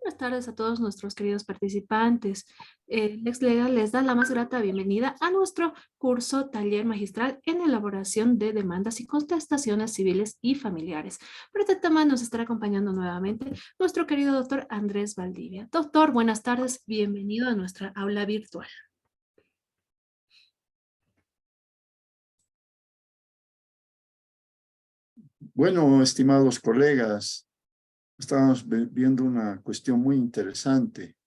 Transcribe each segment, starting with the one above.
Buenas tardes a todos nuestros queridos participantes. Lex Legal les da la más grata bienvenida a nuestro curso taller magistral en elaboración de demandas y contestaciones civiles y familiares. Por este tema nos estará acompañando nuevamente nuestro querido doctor Andrés Valdivia. Doctor, buenas tardes, bienvenido a nuestra aula virtual. Bueno, estimados colegas, estamos viendo una cuestión muy interesante.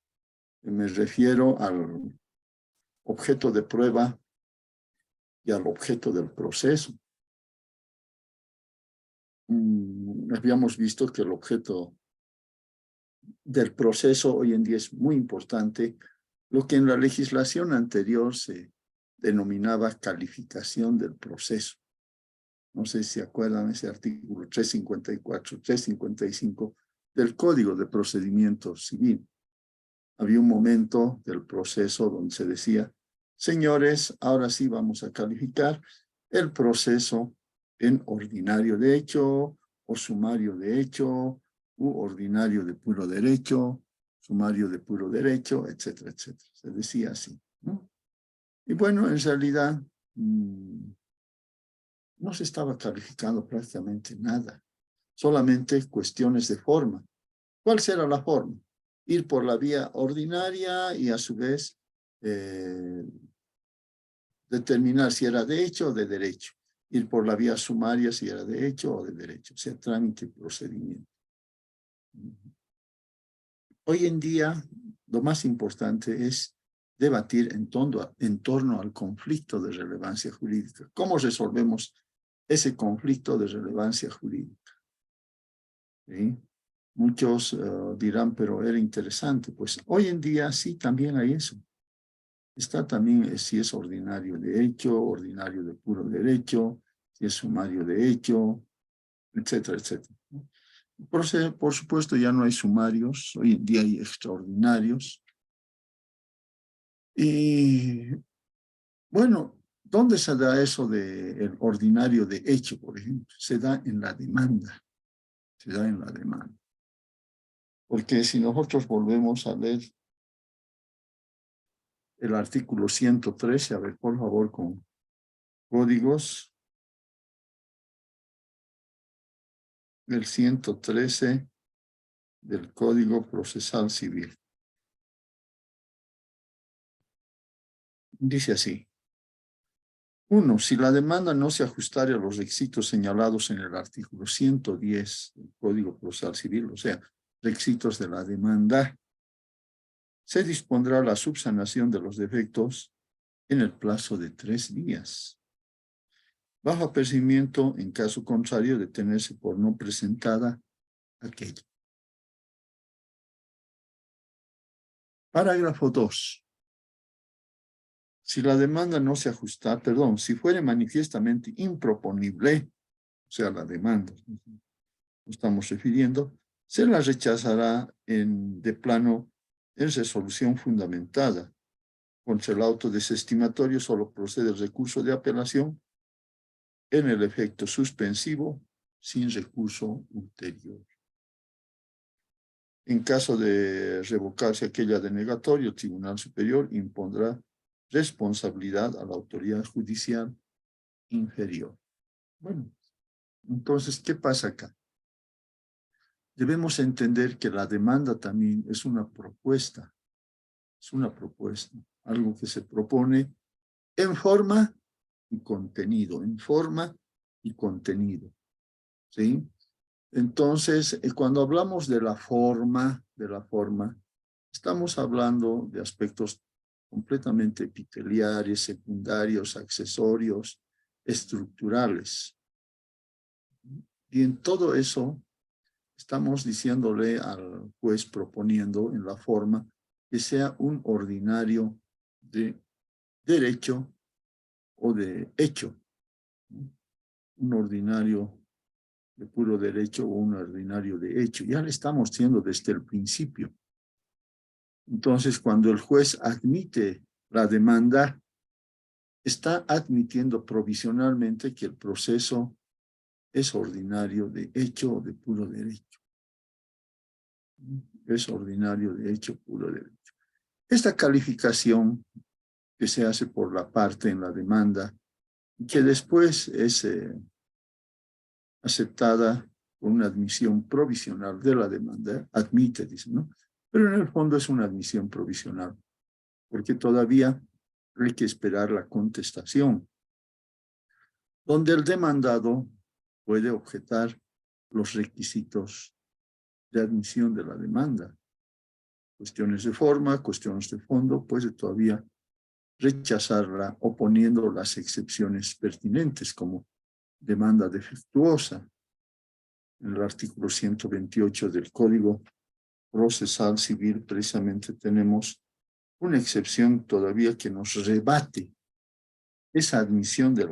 Me refiero al objeto de prueba y al objeto del proceso. Habíamos visto que el objeto del proceso hoy en día es muy importante, lo que en la legislación anterior se denominaba calificación del proceso. No sé si se acuerdan ese artículo 354, 355 del Código de Procedimiento Civil. Había un momento del proceso donde se decía, señores, ahora sí vamos a calificar el proceso en ordinario de hecho o sumario de hecho u ordinario de puro derecho, sumario de puro derecho, etcétera, etcétera. Se decía así, ¿no? Y bueno, en realidad no se estaba calificando prácticamente nada, solamente cuestiones de forma. ¿Cuál será la forma? Ir por la vía ordinaria y a su vez determinar si era de hecho o de derecho. Ir por la vía sumaria si era de hecho o de derecho, o sea, trámite y procedimiento. Hoy en día, lo más importante es debatir en torno al conflicto de relevancia jurídica. ¿Cómo resolvemos ese conflicto de relevancia jurídica? ¿Sí? Muchos dirán, pero era interesante. Pues hoy en día sí, también hay eso. Está también si es ordinario de hecho, ordinario de puro derecho, si es sumario de hecho, etcétera, etcétera. Por supuesto, ya no hay sumarios, hoy en día hay extraordinarios. Y bueno, ¿dónde se da eso del ordinario de hecho, por ejemplo? Se da en la demanda, se da en la demanda. Porque si nosotros volvemos a leer el artículo 113, a ver, por favor, con códigos, el 113 del Código Procesal Civil. Dice así. 1. Si la demanda no se ajustare a los requisitos señalados en el artículo 110 del Código Procesal Civil, o sea, requisitos de la demanda, se dispondrá la subsanación de los defectos en el plazo de 3 días. Bajo apercibimiento, en caso contrario, de tenerse por no presentada aquella. Parágrafo 2. Si la demanda no se ajusta, si fuere manifiestamente improponible, o sea, la demanda, nos estamos refiriendo, se la rechazará de plano en resolución fundamentada. Contra el auto desestimatorio solo procede el recurso de apelación en el efecto suspensivo sin recurso ulterior. En caso de revocarse aquella denegatoria, el Tribunal Superior impondrá responsabilidad a la autoridad judicial inferior. Bueno, entonces, ¿qué pasa acá? Debemos entender que la demanda también es una propuesta, algo que se propone en forma y contenido, en forma y contenido, ¿sí? Entonces, cuando hablamos de la forma, estamos hablando de aspectos completamente epiteliares, secundarios, accesorios, estructurales. Y en todo eso, estamos diciéndole al juez, proponiendo en la forma que sea un ordinario de derecho o de hecho, ¿no? Un ordinario de puro derecho o un ordinario de hecho. Ya le estamos diciendo desde el principio. Entonces, cuando el juez admite la demanda, está admitiendo provisionalmente que el proceso es ordinario de hecho o de puro derecho. Es ordinario de hecho, puro derecho. Esta calificación que se hace por la parte en la demanda, que después es aceptada por una admisión provisional de la demanda, admite, dice, ¿no? Pero en el fondo es una admisión provisional, porque todavía hay que esperar la contestación, donde el demandado puede objetar los requisitos de admisión de la demanda. Cuestiones de forma, cuestiones de fondo, puede todavía rechazarla oponiendo las excepciones pertinentes como demanda defectuosa. En el artículo 128 del Código Procesal Civil precisamente tenemos una excepción todavía que nos rebate esa admisión de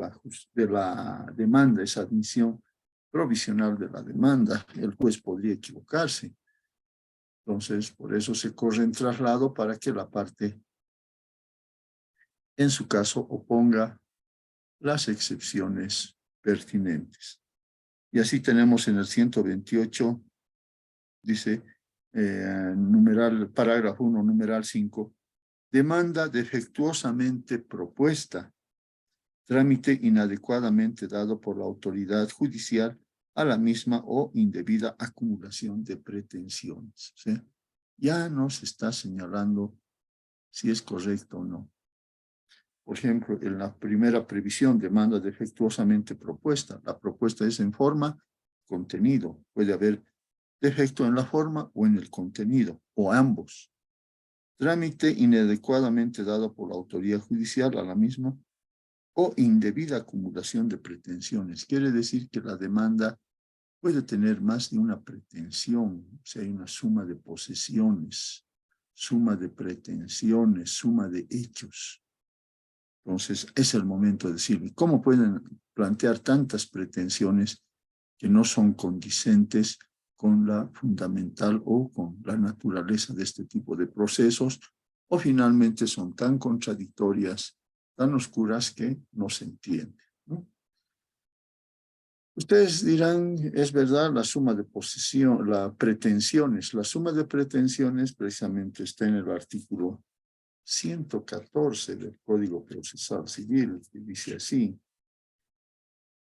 la demanda, esa admisión provisional de la demanda. El juez podría equivocarse. Entonces, por eso se corre en traslado para que la parte, en su caso, oponga las excepciones pertinentes. Y así tenemos en el 128, dice, numeral, parágrafo 1, numeral 5, demanda defectuosamente propuesta, trámite inadecuadamente dado por la autoridad judicial a la misma o indebida acumulación de pretensiones. ¿Sí? Ya nos está señalando si es correcto o no. Por ejemplo, en la primera previsión, demanda defectuosamente propuesta. La propuesta es en forma, contenido. Puede haber defecto en la forma o en el contenido, o ambos. Trámite inadecuadamente dado por la autoridad judicial a la misma o indebida acumulación de pretensiones. Quiere decir que la demanda puede tener más de una pretensión, o sea, hay una suma de posesiones, suma de pretensiones, suma de hechos. Entonces, es el momento de decir, ¿cómo pueden plantear tantas pretensiones que no son condicentes con la fundamental o con la naturaleza de este tipo de procesos, o finalmente son tan contradictorias, tan oscuras que no se entiende, ¿no? Ustedes dirán, es verdad, la suma de posesión, la suma de pretensiones precisamente está en el artículo 114 del Código Procesal Civil, que dice así: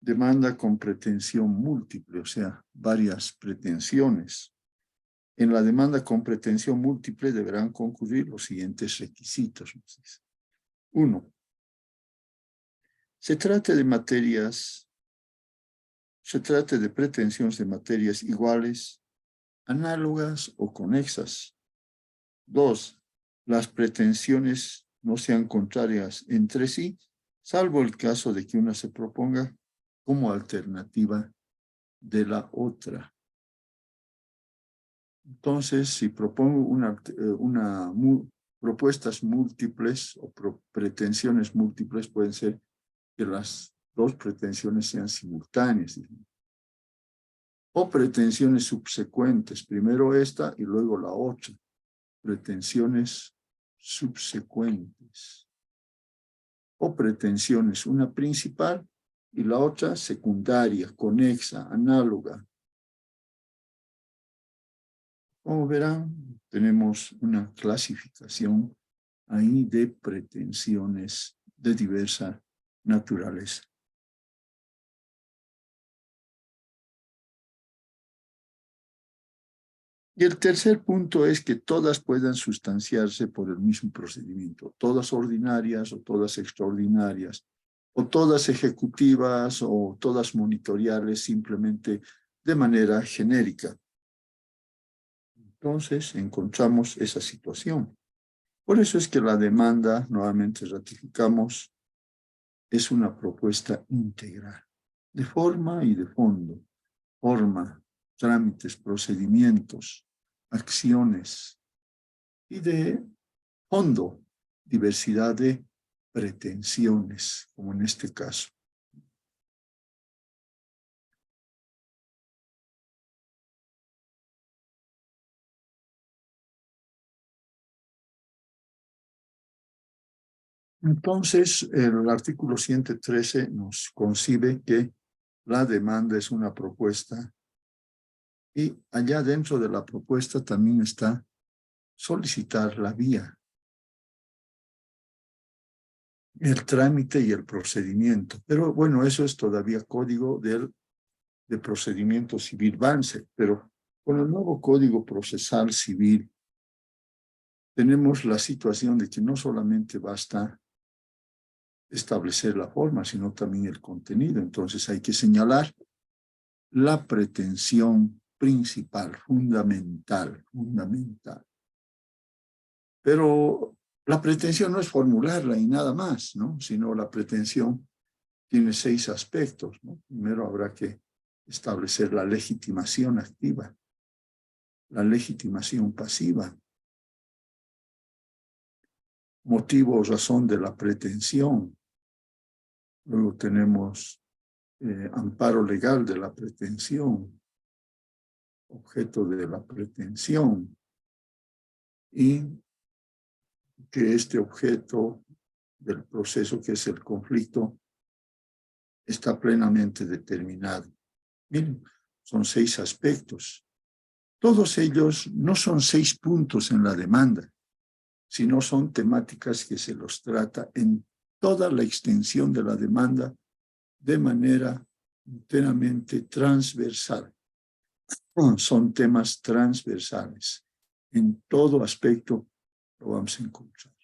demanda con pretensión múltiple, o sea, varias pretensiones. En la demanda con pretensión múltiple deberán concurrir los siguientes requisitos. 1. Se trata de pretensiones de materias iguales, análogas o conexas. 2. Las pretensiones no sean contrarias entre sí, salvo el caso de que una se proponga como alternativa de la otra. Entonces, si propongo propuestas múltiples o pretensiones múltiples, pueden ser que las dos pretensiones sean simultáneas, o pretensiones subsecuentes, primero esta y luego la otra, pretensiones subsecuentes, o pretensiones, una principal y la otra secundaria, conexa, análoga. Como verán, tenemos una clasificación ahí de pretensiones de diversa naturaleza. Y el tercer punto es que todas puedan sustanciarse por el mismo procedimiento, todas ordinarias o todas extraordinarias, o todas ejecutivas o todas monitoriales, simplemente de manera genérica. Entonces encontramos esa situación. Por eso es que la demanda, nuevamente ratificamos, es una propuesta integral, de forma y de fondo. Forma, trámites, procedimientos, acciones, y de fondo, diversidad de pretensiones, como en este caso. Entonces, el artículo 113 nos concibe que la demanda es una propuesta Y allá dentro de la propuesta también está solicitar la vía, el trámite y el procedimiento. Pero bueno, eso es todavía código de procedimiento civil Banse, pero con el nuevo Código Procesal Civil tenemos la situación de que no solamente basta establecer la forma, sino también el contenido. Entonces hay que señalar la pretensión principal, fundamental. Pero la pretensión no es formularla y nada más, ¿no? Sino la pretensión tiene 6 aspectos, ¿no? Primero habrá que establecer la legitimación activa, la legitimación pasiva, motivo o razón de la pretensión. Luego tenemos amparo legal de la pretensión, objeto de la pretensión, y que este objeto del proceso, que es el conflicto, está plenamente determinado. Miren, son 6 aspectos. Todos ellos no son 6 puntos en la demanda, sino son temáticas que se los trata en toda la extensión de la demanda de manera enteramente transversal. Son temas transversales. En todo aspecto lo vamos a encontrar,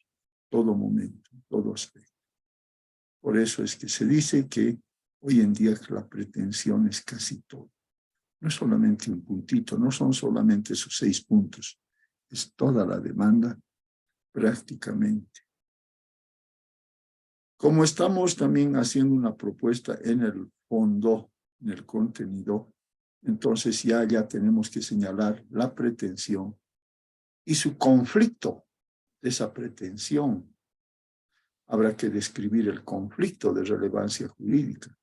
todo momento, todo aspecto. Por eso es que se dice que hoy en día la pretensión es casi todo. No es solamente un puntito, no son solamente esos 6 puntos, es toda la demanda prácticamente. Como estamos también haciendo una propuesta en el fondo, en el contenido, entonces ya tenemos que señalar la pretensión y su conflicto de esa pretensión. Habrá que describir el conflicto de relevancia jurídica.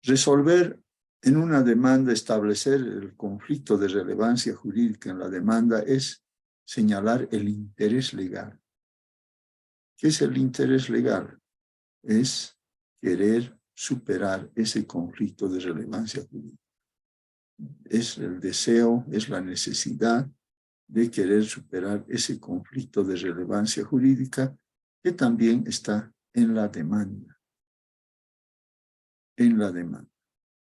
Resolver en una demanda, establecer el conflicto de relevancia jurídica en la demanda es señalar el interés legal. ¿Qué es el interés legal? Es querer superar ese conflicto de relevancia jurídica. Es el deseo, es la necesidad de querer superar ese conflicto de relevancia jurídica que también está en la demanda. En la demanda.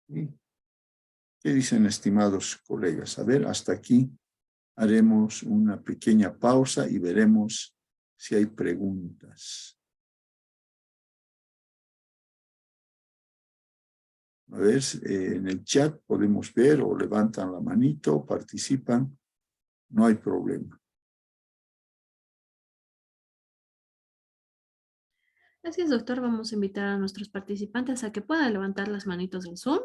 ¿Qué dicen, estimados colegas? A ver, hasta aquí haremos una pequeña pausa y veremos si hay preguntas. A ver, en el chat podemos ver o levantan la manito, participan, no hay problema. Así es, doctor. Vamos a invitar a nuestros participantes a que puedan levantar las manitos del Zoom.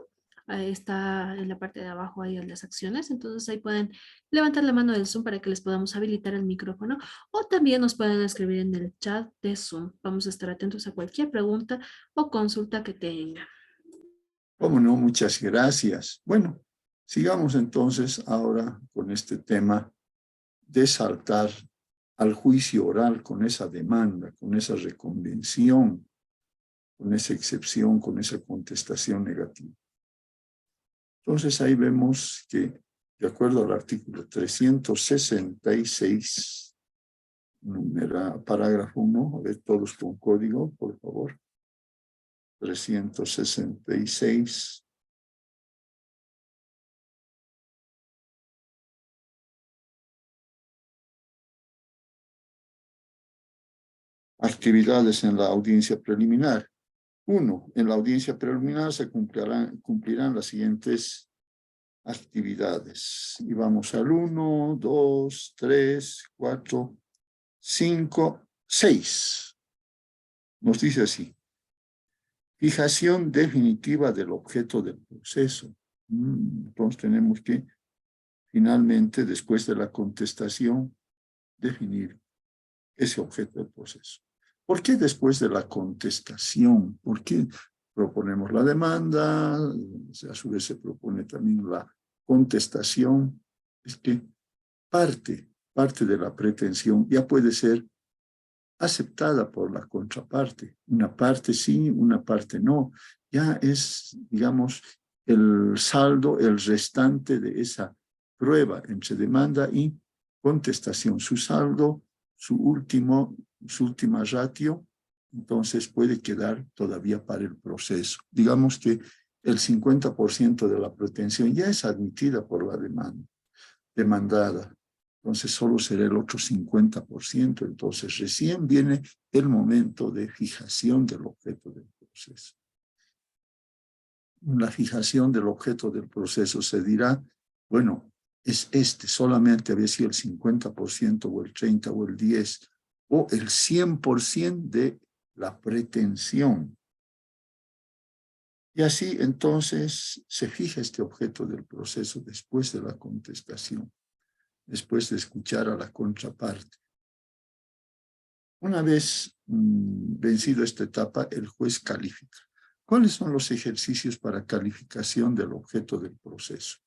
Ahí está en la parte de abajo, ahí en las acciones. Entonces ahí pueden levantar la mano del Zoom para que les podamos habilitar el micrófono. O también nos pueden escribir en el chat de Zoom. Vamos a estar atentos a cualquier pregunta o consulta que tengan. ¿Cómo no? Muchas gracias. Bueno, sigamos entonces ahora con este tema de saltar al juicio oral con esa demanda, con esa reconvención, con esa excepción, con esa contestación negativa. Entonces ahí vemos que, de acuerdo al artículo 366, parágrafo 1, a ver todos con código, por favor. 366. Actividades en la audiencia preliminar. 1. En la audiencia preliminar se cumplirán las siguientes actividades. Y vamos al 1, 2, 3, 4, 5, 6. Nos dice así. Fijación definitiva del objeto del proceso. Entonces tenemos que, finalmente, después de la contestación, definir ese objeto del proceso. ¿Por qué después de la contestación? ¿Por qué proponemos la demanda? A su vez se propone también la contestación. Es que parte de la pretensión ya puede ser aceptada por la contraparte. Una parte sí, una parte no. Ya es, digamos, el saldo, el restante de esa prueba entre demanda y contestación. Su saldo, su última ratio, entonces puede quedar todavía para el proceso. Digamos que el 50% de la pretensión ya es admitida por la demandada. Entonces solo será el otro 50%. Entonces recién viene el momento de fijación del objeto del proceso. La fijación del objeto del proceso se dirá, bueno, es solamente había sido el 50% o el 30% o el 10% o el 100% de la pretensión. Y así entonces se fija este objeto del proceso después de la contestación, después de escuchar a la contraparte. Una vez vencido esta etapa, el juez califica. ¿Cuáles son los ejercicios para calificación del objeto del proceso?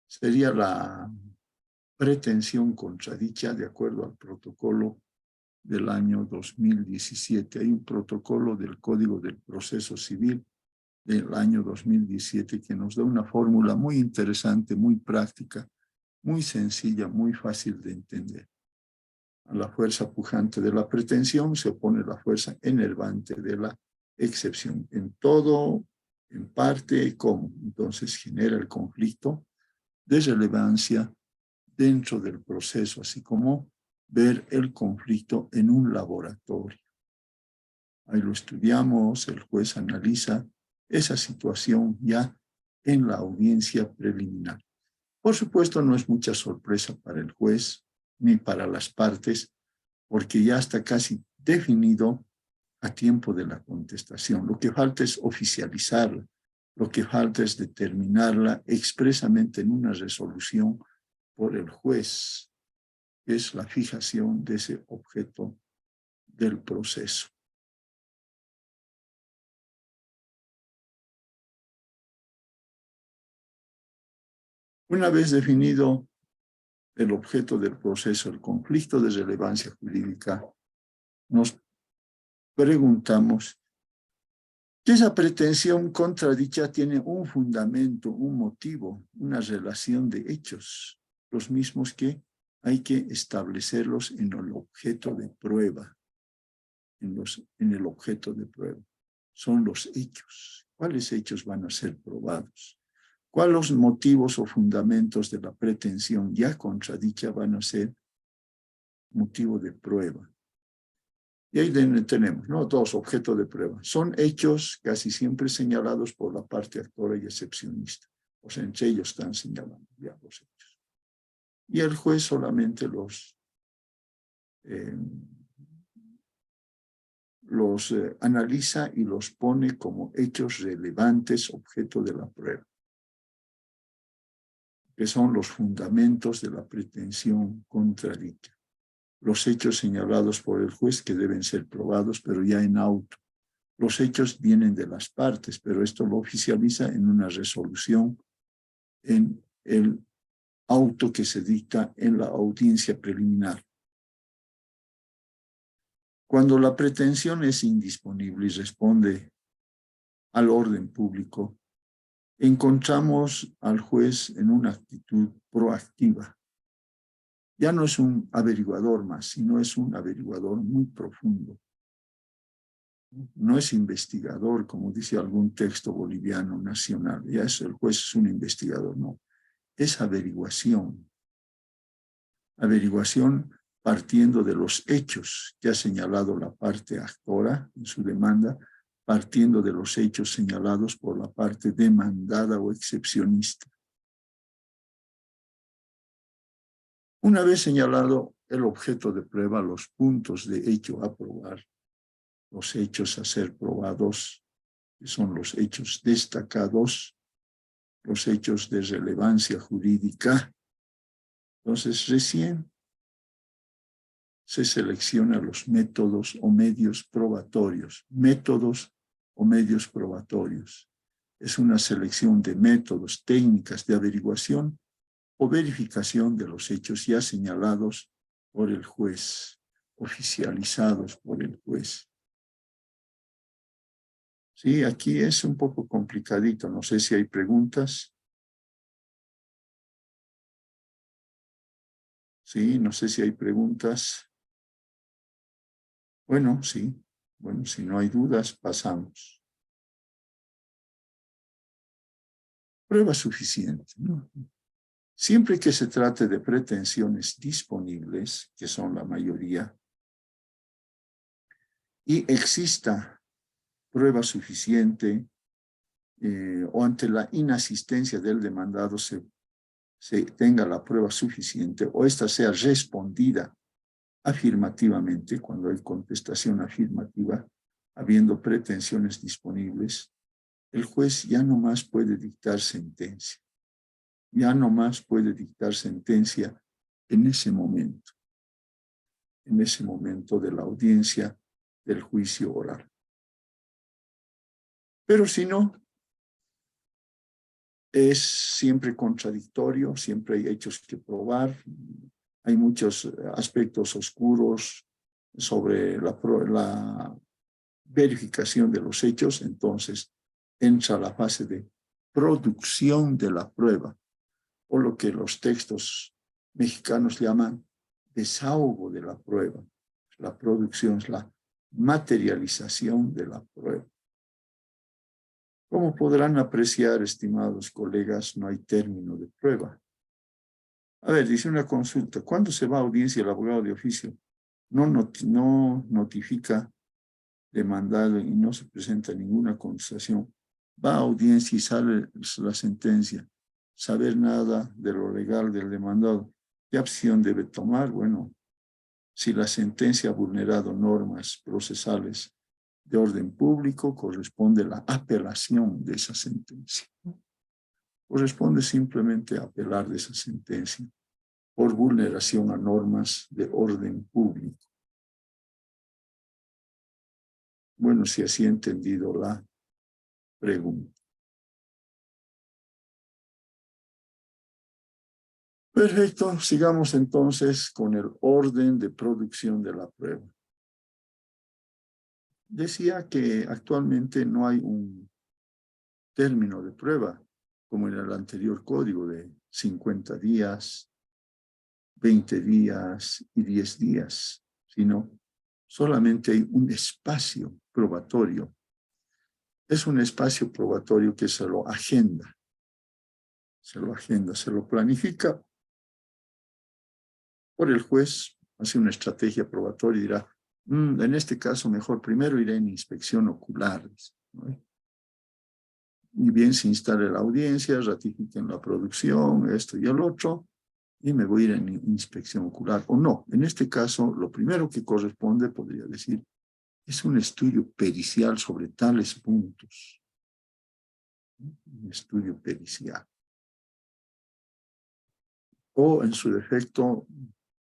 Sería la pretensión contradicha de acuerdo al protocolo del año 2017. Hay un protocolo del Código del Proceso Civil del año 2017 que nos da una fórmula muy interesante, muy práctica, muy sencilla, muy fácil de entender. A la fuerza pujante de la pretensión se opone la fuerza enervante de la excepción. En todo, en parte, ¿cómo? Entonces genera el conflicto de relevancia dentro del proceso, así como ver el conflicto en un laboratorio. Ahí lo estudiamos, el juez analiza esa situación ya en la audiencia preliminar. Por supuesto, no es mucha sorpresa para el juez ni para las partes, porque ya está casi definido a tiempo de la contestación. Lo que falta es oficializarla, lo que falta es determinarla expresamente en una resolución por el juez, que es la fijación de ese objeto del proceso. Una vez definido el objeto del proceso, el conflicto de relevancia jurídica, nos preguntamos que esa pretensión contradicha tiene un fundamento, un motivo, una relación de hechos, los mismos que hay que establecerlos en el objeto de prueba, en el objeto de prueba. Son los hechos. ¿Cuáles hechos van a ser probados? ¿Cuáles los motivos o fundamentos de la pretensión ya contradicha van a ser motivo de prueba? Y ahí tenemos, ¿no? Dos objetos de prueba. Son hechos casi siempre señalados por la parte actora y excepcionista. O sea, entre ellos están señalando ya los hechos. Y el juez solamente los analiza y los pone como hechos relevantes, objeto de la prueba, que son los fundamentos de la pretensión contradicta. Los hechos señalados por el juez que deben ser probados, pero ya en auto. Los hechos vienen de las partes, pero esto lo oficializa en una resolución en el auto que se dicta en la audiencia preliminar. Cuando la pretensión es indisponible y responde al orden público, encontramos al juez en una actitud proactiva. Ya no es un averiguador más, sino es un averiguador muy profundo. No es investigador, como dice algún texto boliviano nacional. Ya es el juez es un investigador, no. Es averiguación. Averiguación partiendo de los hechos que ha señalado la parte actora en su demanda, partiendo de los hechos señalados por la parte demandada o excepcionista. Una vez señalado el objeto de prueba, los puntos de hecho a probar, los hechos a ser probados, que son los hechos destacados, los hechos de relevancia jurídica, entonces recién se seleccionan los métodos o medios probatorios. Métodos o medios probatorios. Es una selección de métodos, técnicas de averiguación o verificación de los hechos ya señalados por el juez, oficializados por el juez. Sí, aquí es un poco complicadito. No sé si hay preguntas. Sí, no sé si hay preguntas. Bueno, sí. Bueno, si no hay dudas, pasamos. Prueba suficiente, ¿no? Siempre que se trate de pretensiones disponibles, que son la mayoría, y exista prueba suficiente o ante la inasistencia del demandado se tenga la prueba suficiente o ésta sea respondida afirmativamente, cuando hay contestación afirmativa, habiendo pretensiones disponibles, el juez ya no más puede dictar sentencia. Ya no más puede dictar sentencia en ese momento de la audiencia del juicio oral. Pero si no, es siempre contradictorio, siempre hay hechos que probar, hay muchos aspectos oscuros sobre la verificación de los hechos, entonces entra la fase de producción de la prueba, o lo que los textos mexicanos llaman desahogo de la prueba. La producción es la materialización de la prueba. Como podrán apreciar, estimados colegas, no hay término de prueba. A ver, dice una consulta. ¿Cuándo se va a audiencia el abogado de oficio? No notifica demandado y no se presenta ninguna contestación. Va a audiencia y sale la sentencia. Saber nada de lo legal del demandado. ¿Qué opción debe tomar? Bueno, si la sentencia ha vulnerado normas procesales de orden público, corresponde la apelación de esa sentencia. Corresponde simplemente apelar de esa sentencia por vulneración a normas de orden público. Bueno, si así he entendido la pregunta. Perfecto, sigamos entonces con el orden de producción de la prueba. Decía que actualmente no hay un término de prueba, como en el anterior código de 50 días, 20 días y 10 días, sino solamente hay un espacio probatorio. Es un espacio probatorio que se lo agenda, se lo planifica por el juez, hace una estrategia probatoria y dirá, en este caso mejor primero iré en inspección ocular, ¿no? Y bien se instale la audiencia, ratifiquen la producción, esto y el otro, y me voy a ir en inspección ocular. O no, en este caso, lo primero que corresponde, podría decir, es un estudio pericial sobre tales puntos. Un estudio pericial. O, en su defecto,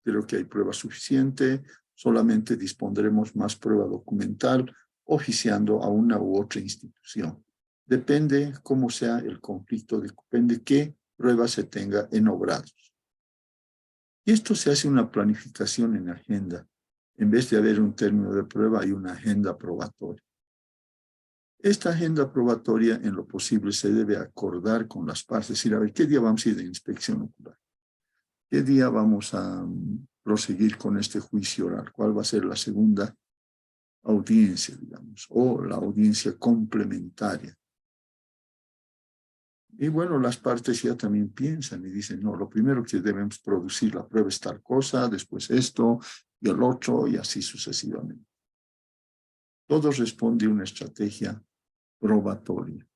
creo que hay prueba suficiente, solamente dispondremos más prueba documental, oficiando a una u otra institución. Depende cómo sea el conflicto, depende qué prueba se tenga en obrados. Y esto se hace una planificación en agenda. En vez de haber un término de prueba, hay una agenda probatoria. Esta agenda probatoria, en lo posible, se debe acordar con las partes, es decir, a ver, ¿qué día vamos a ir de inspección ocular? ¿Qué día vamos a proseguir con este juicio oral? ¿Cuál va a ser la segunda audiencia, digamos, o la audiencia complementaria? Y bueno, las partes ya también piensan y dicen, no, lo primero que debemos producir la prueba es tal cosa, después esto y el otro, y así sucesivamente. Todo responde a una estrategia probatoria.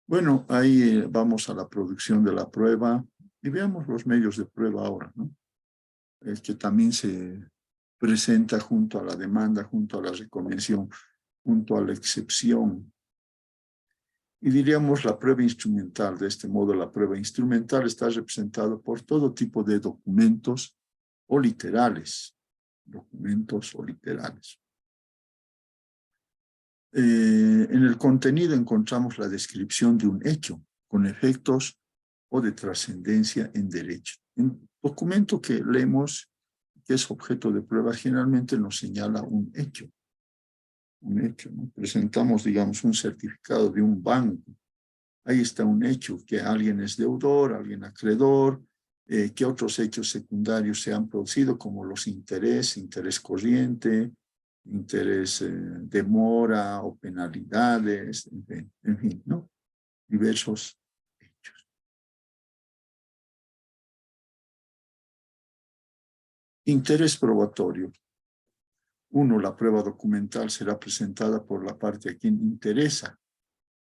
Bueno, ahí vamos a la producción de la prueba y veamos los medios de prueba ahora, ¿no? El que también se presenta junto a la demanda, junto a la reconvención, junto a la excepción. Y diríamos la prueba instrumental. De este modo, la prueba instrumental está representada por todo tipo de documentos o literales. Documentos o literales. En el contenido encontramos la descripción de un hecho con efectos o de trascendencia en derecho. Un documento que leemos, que es objeto de prueba generalmente nos señala un hecho. Un hecho, ¿no? Presentamos, digamos, un certificado de un banco. Ahí está un hecho, que alguien es deudor, alguien acreedor, que otros hechos secundarios se han producido, como los interés corriente, interés de mora o penalidades, en fin, ¿no? Diversos hechos. Interés probatorio. Uno, la prueba documental será presentada por la parte a quien interesa,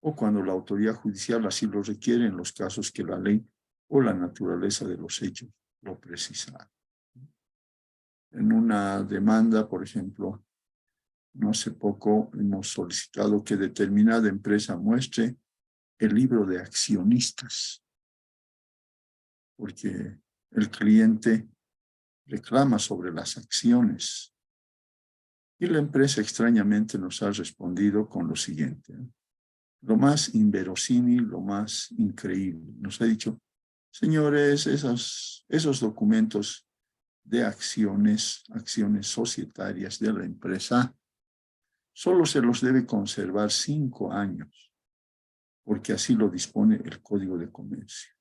o cuando la autoridad judicial así lo requiere en los casos que la ley o la naturaleza de los hechos lo precisa. En una demanda, por ejemplo, no hace poco hemos solicitado que determinada empresa muestre el libro de accionistas, porque el cliente reclama sobre las acciones. Y la empresa extrañamente nos ha respondido con lo siguiente, ¿no? Lo más inverosímil, lo más increíble. Nos ha dicho, señores, esos documentos de acciones societarias de la empresa, solo se los debe conservar 5 años, porque así lo dispone el Código de Comercio.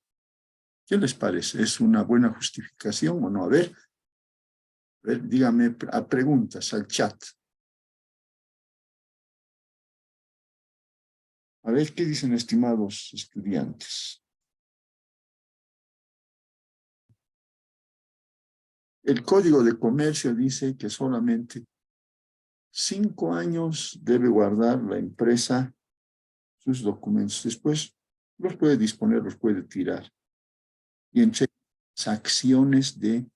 ¿Qué les parece? ¿Es una buena justificación o no? A ver, díganme a preguntas al chat. A ver, ¿qué dicen, estimados estudiantes? El Código de Comercio dice que solamente 5 años debe guardar la empresa sus documentos. Después los puede disponer, los puede tirar. Y entre las acciones de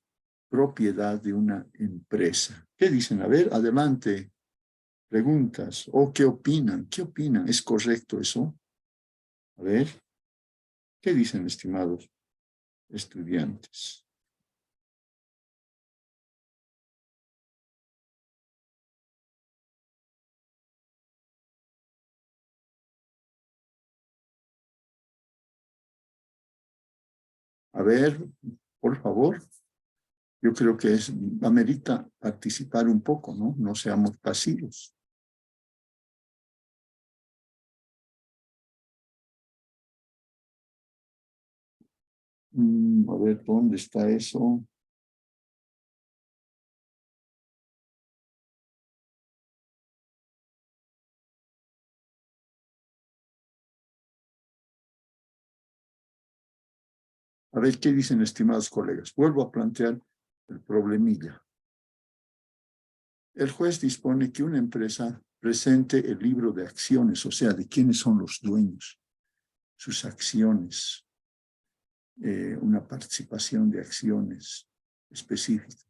propiedad de una empresa. ¿Qué dicen? A ver, adelante. Preguntas. ¿O qué opinan? ¿Qué opinan? ¿Es correcto eso? A ver. ¿Qué dicen, estimados estudiantes? A ver, por favor. Yo creo que amerita participar un poco, ¿no? No seamos pasivos. A ver, ¿dónde está eso? A ver, ¿qué dicen, estimados colegas? Vuelvo a plantear el problemilla. El juez dispone que una empresa presente el libro de acciones, o sea, de quiénes son los dueños, sus acciones, una participación de acciones específica.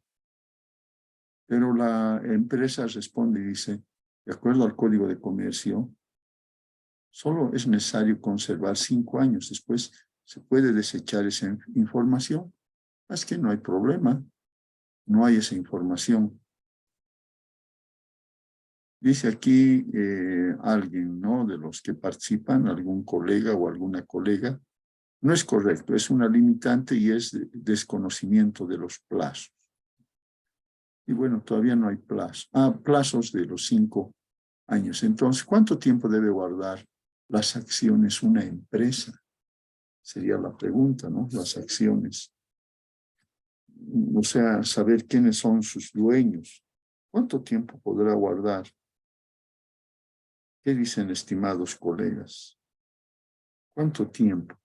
Pero la empresa responde y dice, de acuerdo al Código de Comercio, solo es necesario conservar 5 años. Después se puede desechar esa información. Es que no hay problema, no hay esa información. Dice aquí alguien, ¿no? De los que participan, algún colega o alguna colega. No es correcto, es una limitante y es desconocimiento de los plazos. Y bueno, todavía no hay plazo. Plazos de los 5 años. Entonces, ¿cuánto tiempo debe guardar las acciones una empresa? Sería la pregunta, ¿no? Las acciones. O sea, saber quiénes son sus dueños. ¿Cuánto tiempo podrá guardar? ¿Qué dicen, estimados colegas? ¿Cuánto tiempo?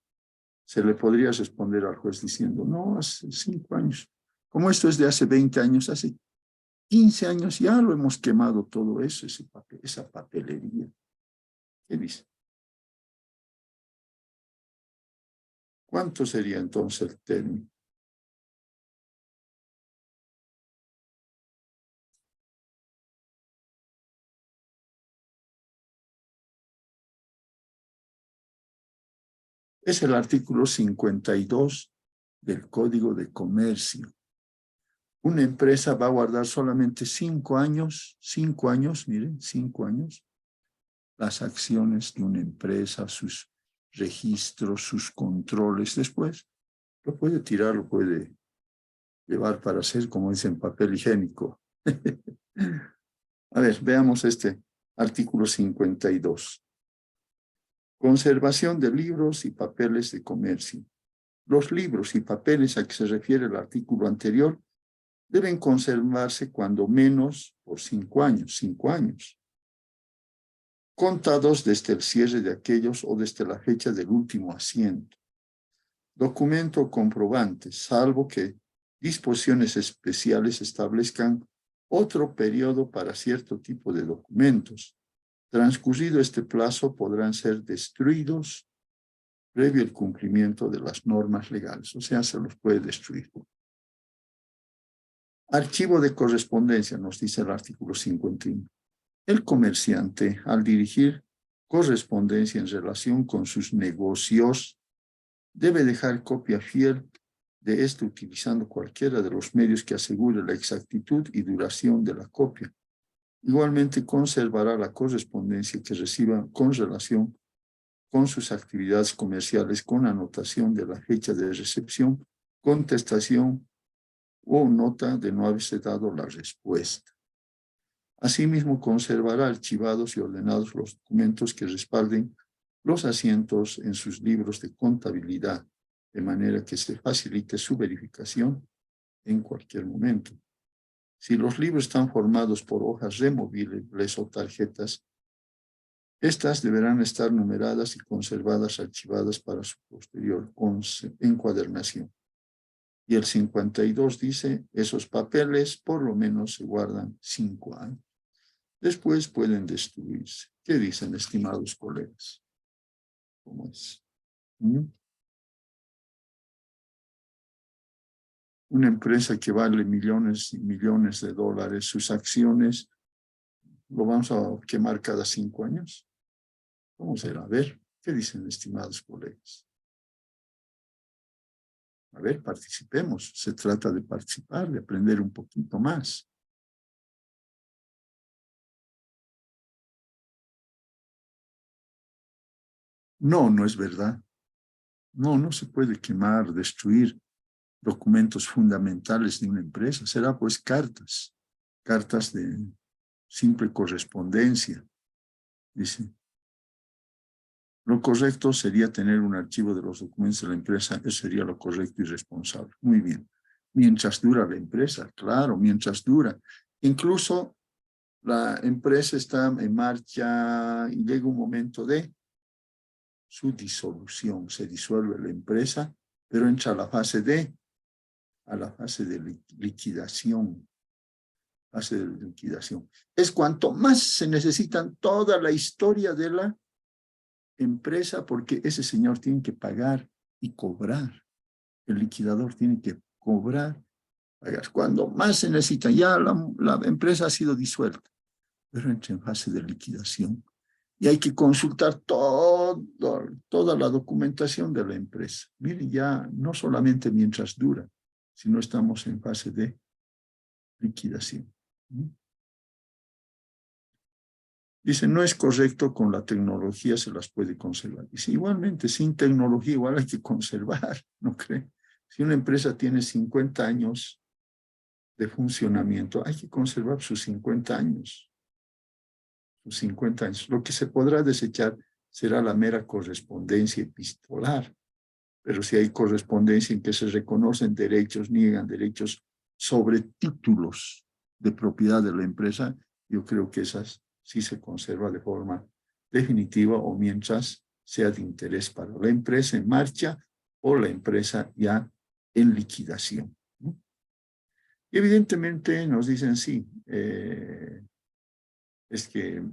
Se le podría responder al juez diciendo, no, hace 5 años. Como esto es de hace 20 años, hace 15 años ya lo hemos quemado todo eso, esa papelería. ¿Qué dice? ¿Cuánto sería entonces el término? Es el artículo 52 del Código de Comercio. Una empresa va a guardar solamente 5 años, miren, 5 años, las acciones de una empresa, sus registros, sus controles. Después lo puede tirar, lo puede llevar para hacer, como dicen, papel higiénico. A ver, veamos este artículo 52. Conservación de libros y papeles de comercio. Los libros y papeles a que se refiere el artículo anterior deben conservarse cuando menos por 5 años, 5 años, contados desde el cierre de aquellos o desde la fecha del último asiento. Documento comprobante, salvo que disposiciones especiales establezcan otro periodo para cierto tipo de documentos. Transcurrido este plazo, podrán ser destruidos previo al cumplimiento de las normas legales, o sea, se los puede destruir. Archivo de correspondencia, nos dice el artículo 51. El comerciante, al dirigir correspondencia en relación con sus negocios, debe dejar copia fiel de esto utilizando cualquiera de los medios que asegure la exactitud y duración de la copia. Igualmente conservará la correspondencia que reciba con relación con sus actividades comerciales con anotación de la fecha de recepción, contestación o nota de no haberse dado la respuesta. Asimismo, conservará archivados y ordenados los documentos que respalden los asientos en sus libros de contabilidad, de manera que se facilite su verificación en cualquier momento. Si los libros están formados por hojas removibles o tarjetas, estas deberán estar numeradas y conservadas archivadas para su posterior encuadernación. Y el 52 dice, esos papeles por lo menos se guardan 5 años. Después pueden destruirse. ¿Qué dicen, estimados colegas? ¿Cómo es? Una empresa que vale millones y millones de dólares, sus acciones, ¿lo vamos a quemar cada 5 años? ¿Cómo será? A ver, ¿qué dicen, estimados colegas? A ver, participemos. Se trata de participar, de aprender un poquito más. No, no es verdad. No, no se puede quemar, destruir documentos fundamentales de una empresa. Será pues cartas de simple correspondencia, dice. Lo correcto sería tener un archivo de los documentos de la empresa. Eso sería lo correcto y responsable. Muy bien. Mientras dura la empresa, claro, mientras dura. Incluso la empresa está en marcha y llega un momento de su disolución. Se disuelve la empresa, pero entra a la fase de liquidación. Fase de liquidación. Es cuanto más se necesitan toda la historia de la empresa, porque ese señor tiene que pagar y cobrar. El liquidador tiene que cobrar, pagar. Cuando más se necesita, ya la empresa ha sido disuelta, pero entra en fase de liquidación. Y hay que consultar toda la documentación de la empresa. Miren, ya no solamente mientras dura, sino estamos en fase de liquidación. Dice, no es correcto, con la tecnología se las puede conservar. Dice, igualmente, sin tecnología igual hay que conservar, ¿no cree? Si una empresa tiene 50 años de funcionamiento, hay que conservar sus 50 años. Sus 50 años. Lo que se podrá desechar será la mera correspondencia epistolar. Pero si hay correspondencia en que se reconocen derechos, niegan derechos sobre títulos de propiedad de la empresa, yo creo que esas sí se conserva de forma definitiva o mientras sea de interés para la empresa en marcha o la empresa ya en liquidación. Y evidentemente nos dicen sí, es que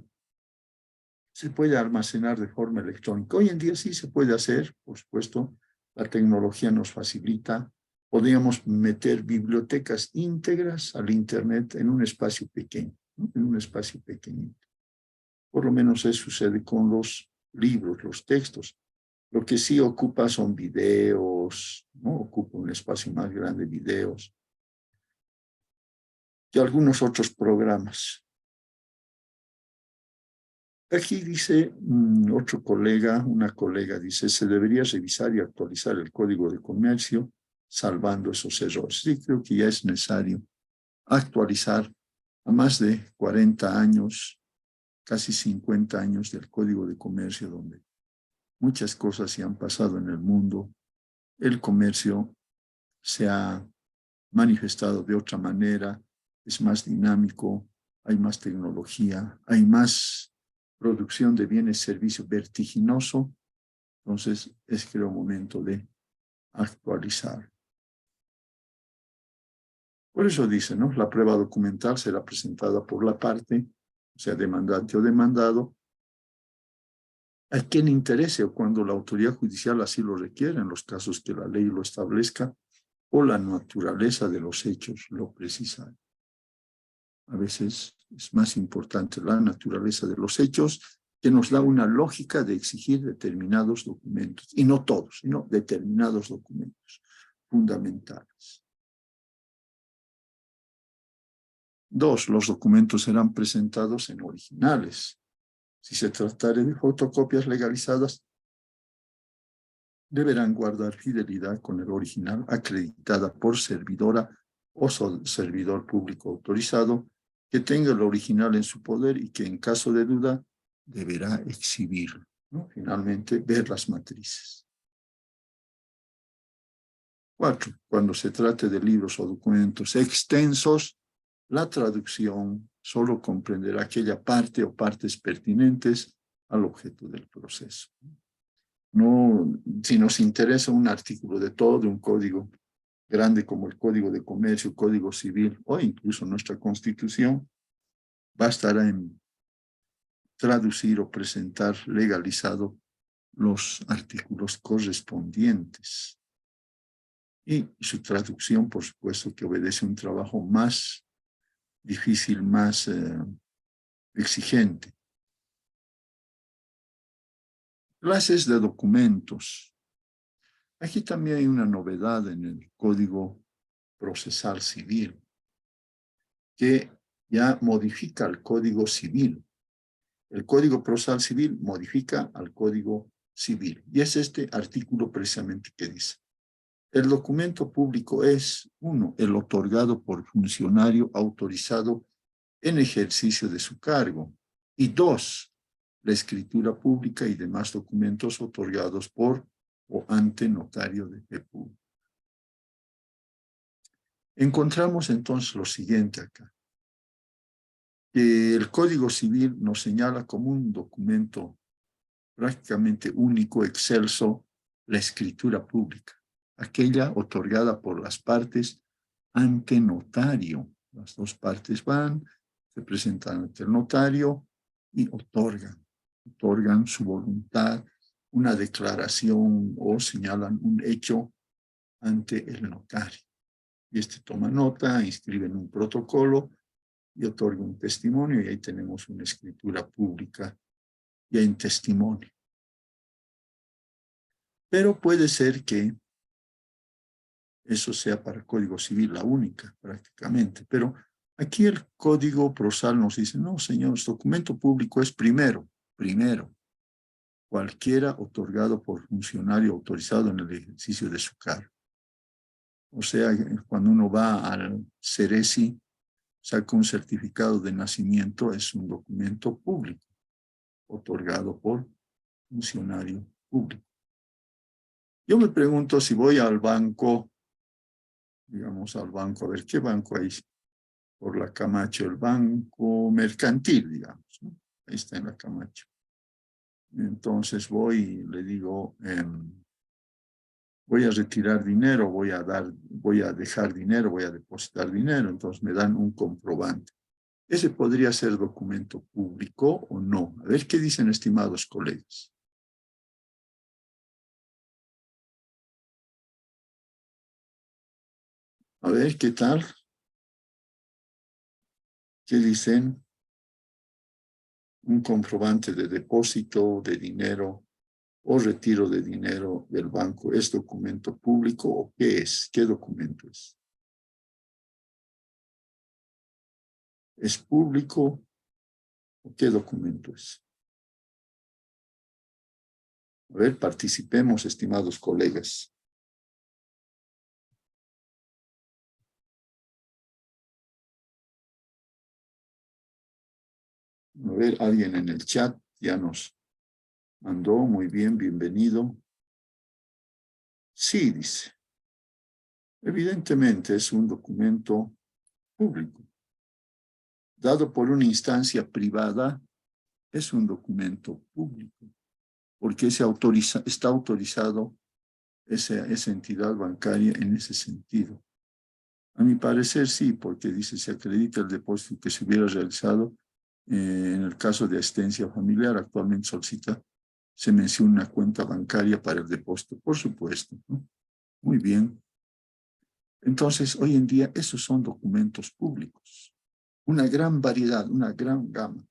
se puede almacenar de forma electrónica. Hoy en día sí se puede hacer, por supuesto, la tecnología nos facilita. Podríamos meter bibliotecas íntegras al Internet en un espacio pequeño, ¿no? En un espacio pequeñito. Por lo menos eso sucede con los libros, los textos. Lo que sí ocupa son videos, ¿no? Ocupa un espacio más grande, videos, y algunos otros programas. Aquí dice una colega dice, se debería revisar y actualizar el Código de Comercio, salvando esos errores. Sí, creo que ya es necesario actualizar a más de 40 años, casi 50 años del Código de Comercio, donde muchas cosas se han pasado en el mundo. El comercio se ha manifestado de otra manera, es más dinámico, hay más tecnología, hay más producción de bienes y servicios vertiginoso. Entonces, es creo momento de actualizar. Por eso dice, ¿no? La prueba documental será presentada por la parte, o sea, demandante o demandado, a quien interese o cuando la autoridad judicial así lo requiera, en los casos que la ley lo establezca, o la naturaleza de los hechos lo precisa. A veces es más importante la naturaleza de los hechos, que nos da una lógica de exigir determinados documentos, y no todos, sino determinados documentos fundamentales. 2, los documentos serán presentados en originales. Si se tratare de fotocopias legalizadas, deberán guardar fidelidad con el original acreditada por servidora o servidor público autorizado que tenga el original en su poder y que en caso de duda deberá exhibirlo, ¿no? Finalmente, ver las matrices. 4, cuando se trate de libros o documentos extensos, la traducción solo comprenderá aquella parte o partes pertinentes al objeto del proceso. No, si nos interesa un artículo de todo un código grande como el Código de Comercio, Código Civil o incluso nuestra Constitución, bastará en traducir o presentar legalizado los artículos correspondientes. Y su traducción, por supuesto, que obedece a un trabajo más difícil, más exigente. Clases de documentos. Aquí también hay una novedad en el Código Procesal Civil, que ya modifica el Código Civil. El Código Procesal Civil modifica al Código Civil. Y es este artículo precisamente que dice: el documento público es, 1, el otorgado por funcionario autorizado en ejercicio de su cargo. Y 2, la escritura pública y demás documentos otorgados por o ante notario de fe pública. Encontramos entonces lo siguiente acá. Que el Código Civil nos señala como un documento prácticamente único, excelso, la escritura pública, aquella otorgada por las partes ante notario. Las dos partes van, se presentan ante el notario y otorgan su voluntad, una declaración o señalan un hecho ante el notario. Y este toma nota, inscribe en un protocolo y otorga un testimonio, y ahí tenemos una escritura pública ya en testimonio. Pero puede ser que eso sea para el Código Civil la única, prácticamente. Pero aquí el Código Procesal nos dice: no, señores, documento público es primero, cualquiera otorgado por funcionario autorizado en el ejercicio de su cargo. O sea, cuando uno va al CERESI, saca un certificado de nacimiento, es un documento público, otorgado por funcionario público. Yo me pregunto, si voy al banco, digamos al banco, a ver qué banco hay por la Camacho, el banco mercantil, digamos, ¿no? Ahí está en la Camacho. Entonces voy y le digo, voy a retirar dinero, voy a dejar dinero, voy a depositar dinero, entonces me dan un comprobante. ¿Ese podría ser documento público o no? A ver qué dicen, estimados colegas. A ver qué tal. ¿Qué dicen? Un comprobante de depósito de dinero o retiro de dinero del banco, ¿es documento público o qué es? ¿Qué documento es? ¿Es público o qué documento es? A ver, participemos, estimados colegas. A ver, alguien en el chat ya nos mandó. Muy bien, bienvenido. Sí, dice. Evidentemente es un documento público. Dado por una instancia privada, es un documento público, porque está autorizado esa entidad bancaria en ese sentido. A mi parecer sí, porque dice, se acredita el depósito que se hubiera realizado en el caso de asistencia familiar. Actualmente solicita, se menciona una cuenta bancaria para el depósito, por supuesto, ¿no? Muy bien. Entonces, hoy en día, esos son documentos públicos. Una gran variedad, una gran gama.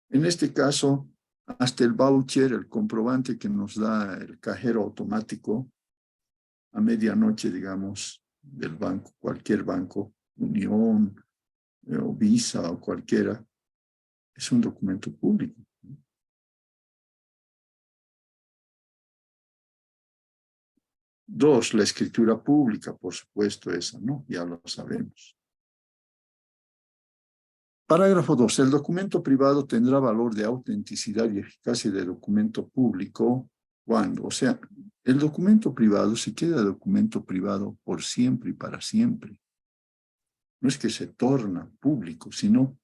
En este caso, hasta el voucher, el comprobante que nos da el cajero automático a medianoche, digamos, del banco, cualquier banco, Unión, o Visa o cualquiera, es un documento público. Dos, la escritura pública, por supuesto, esa, ¿no? Ya lo sabemos. Parágrafo 2. El documento privado tendrá valor de autenticidad y eficacia de documento público cuando, o sea, el documento privado se queda documento privado por siempre y para siempre. No es que se torna público, sino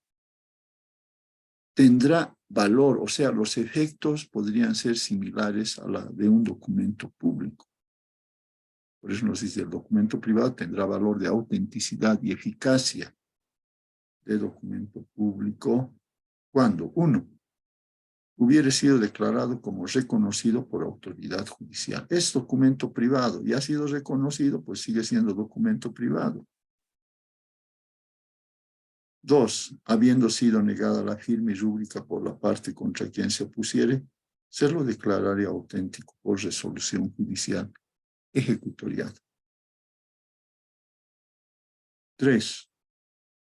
tendrá valor, o sea, los efectos podrían ser similares a la de un documento público. Por eso nos dice, el documento privado tendrá valor de autenticidad y eficacia de documento público cuando, uno, hubiere sido declarado como reconocido por autoridad judicial. Es documento privado y ha sido reconocido, pues sigue siendo documento privado. Dos, habiendo sido negada la firma y rúbrica por la parte contra quien se opusiere, se lo declarará auténtico por resolución judicial ejecutoriada. Tres,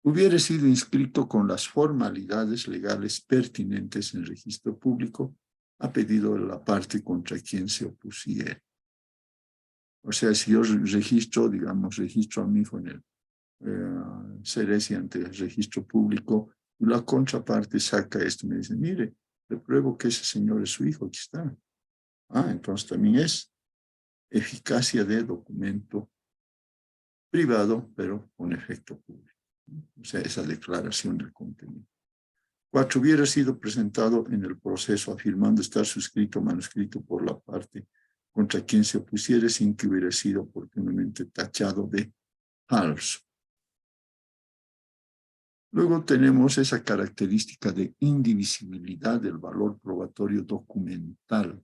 hubiere sido inscrito con las formalidades legales pertinentes en registro público a pedido de la parte contra quien se opusiere. O sea, si yo registro, digamos, registro a mi hijo en el Ceresi ante el registro público, y la contraparte saca esto y me dice, mire, le pruebo que ese señor es su hijo, aquí está. Ah, entonces también es eficacia de documento privado, pero con efecto público. O sea, esa declaración del contenido. 4. Hubiera sido presentado en el proceso afirmando estar suscrito o manuscrito por la parte contra quien se opusiere sin que hubiera sido oportunamente tachado de falso. Luego tenemos esa característica de indivisibilidad del valor probatorio documental.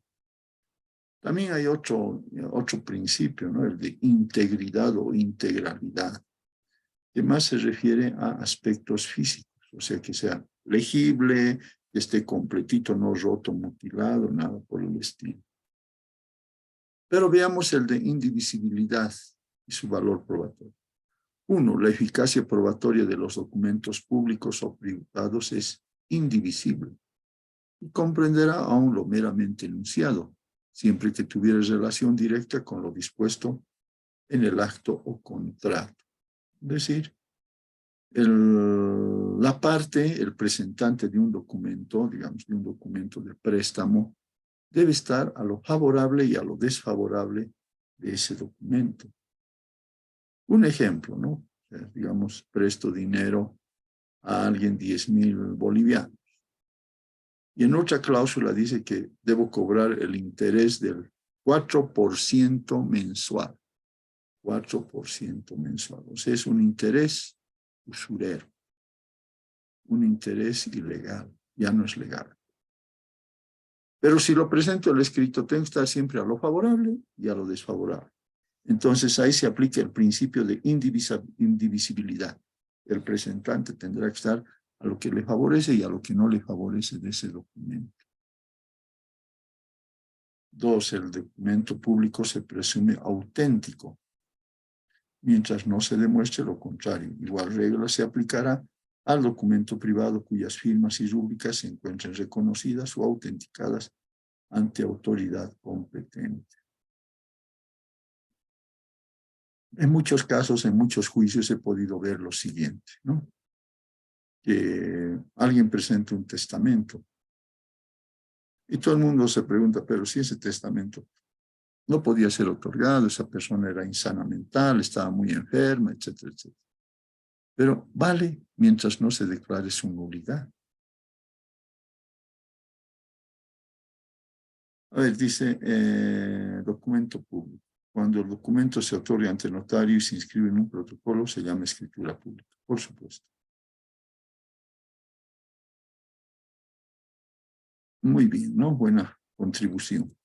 También hay otro principio, ¿no? El de integridad o integralidad, que más se refiere a aspectos físicos, o sea, que sea legible, que esté completito, no roto, mutilado, nada por el estilo. Pero veamos el de indivisibilidad y su valor probatorio. 1. La eficacia probatoria de los documentos públicos o privados es indivisible y comprenderá aún lo meramente enunciado, siempre que tuviera relación directa con lo dispuesto en el acto o contrato. Es decir, la parte, el presentante de un documento, digamos, de un documento de préstamo, debe estar a lo favorable y a lo desfavorable de ese documento. Un ejemplo, ¿no? Digamos, presto dinero a alguien 10,000 bolivianos. Y en otra cláusula dice que debo cobrar el interés del 4% mensual. 4% mensual. O sea, es un interés usurero. Un interés ilegal. Ya no es legal. Pero si lo presento el escrito, tengo que estar siempre a lo favorable y a lo desfavorable. Entonces ahí se aplica el principio de indivisibilidad. El presentante tendrá que estar a lo que le favorece y a lo que no le favorece de ese documento. 2. El documento público se presume auténtico, mientras no se demuestre lo contrario. Igual regla se aplicará al documento privado cuyas firmas y rúbricas se encuentren reconocidas o autenticadas ante autoridad competente. En muchos casos, en muchos juicios he podido ver lo siguiente, ¿no? que alguien presente un testamento. Y todo el mundo se pregunta, pero si ese testamento no podía ser otorgado, esa persona era insana mental, estaba muy enferma, etcétera, etcétera. Pero vale mientras no se declare su nulidad. A ver, dice documento público. Cuando el documento se otorga ante el notario y se inscribe en un protocolo, se llama escritura pública, por supuesto. Muy bien, ¿no? Buena contribución.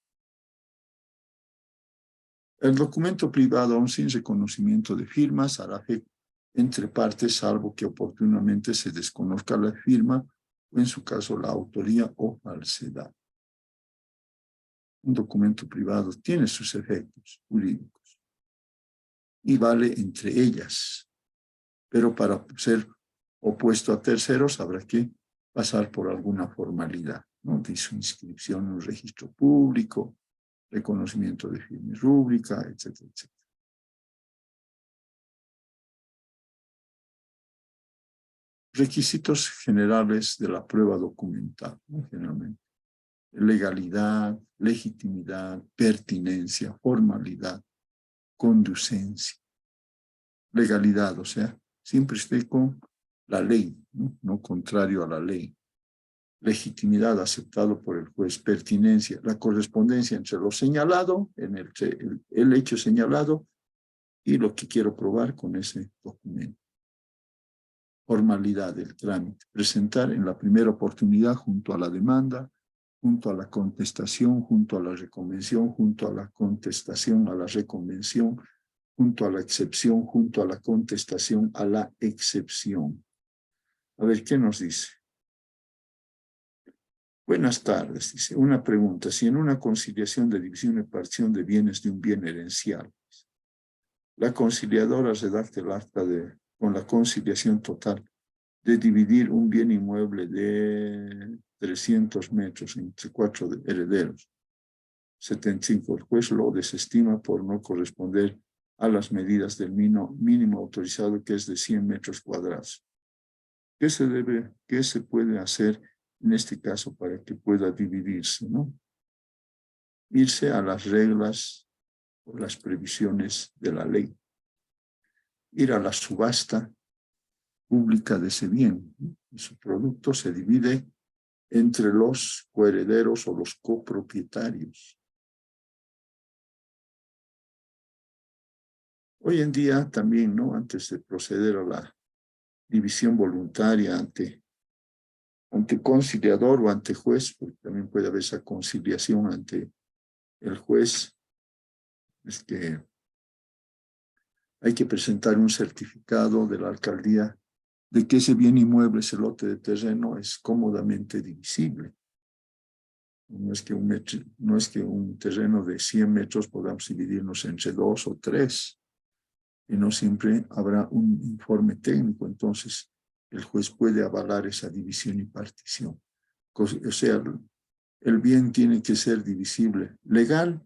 El documento privado, aún sin reconocimiento de firmas, hará fe entre partes, salvo que oportunamente se desconozca la firma o, en su caso, la autoría o falsedad. Un documento privado tiene sus efectos jurídicos y vale entre ellas, pero para ser opuesto a terceros habrá que pasar por alguna formalidad, ¿no? De su inscripción en un registro público, reconocimiento de firma y rúbrica, etcétera, etcétera. Requisitos generales de la prueba documental, ¿no? Generalmente. Legalidad, legitimidad, pertinencia, formalidad, conducencia. Legalidad, o sea, siempre esté con la ley, ¿no? No contrario a la ley. Legitimidad, aceptado por el juez. Pertinencia, la correspondencia entre lo señalado, en el hecho señalado, y lo que quiero probar con ese documento. Formalidad del trámite. Presentar en la primera oportunidad junto a la demanda, junto a la contestación, junto a la reconvención, junto a la contestación, a la reconvención, junto a la excepción, junto a la contestación, a la excepción. A ver, ¿qué nos dice? Buenas tardes, dice. Una pregunta. Si en una conciliación de división y partición de bienes de un bien herencial, la conciliadora redacta el acta con la conciliación total de dividir un bien inmueble de 300 metros entre 4 herederos, 75. El juez lo desestima por no corresponder a las medidas del mínimo autorizado, que es de 100 metros cuadrados. ¿Qué se puede hacer en este caso para que pueda dividirse, ¿no? Irse a las reglas o las previsiones de la ley. Ir a la subasta pública de ese bien, ¿no? Y su producto se divide entre los coherederos o los copropietarios. Hoy en día también, ¿no? Antes de proceder a la división voluntaria ante conciliador o ante juez, porque también puede haber esa conciliación ante el juez, es que hay que presentar un certificado de la alcaldía de que ese bien inmueble, ese lote de terreno, es cómodamente divisible. No es que un terreno de 100 metros podamos dividirnos entre 2 o 3, y no siempre habrá un informe técnico, entonces el juez puede avalar esa división y partición. O sea, el bien tiene que ser divisible, legal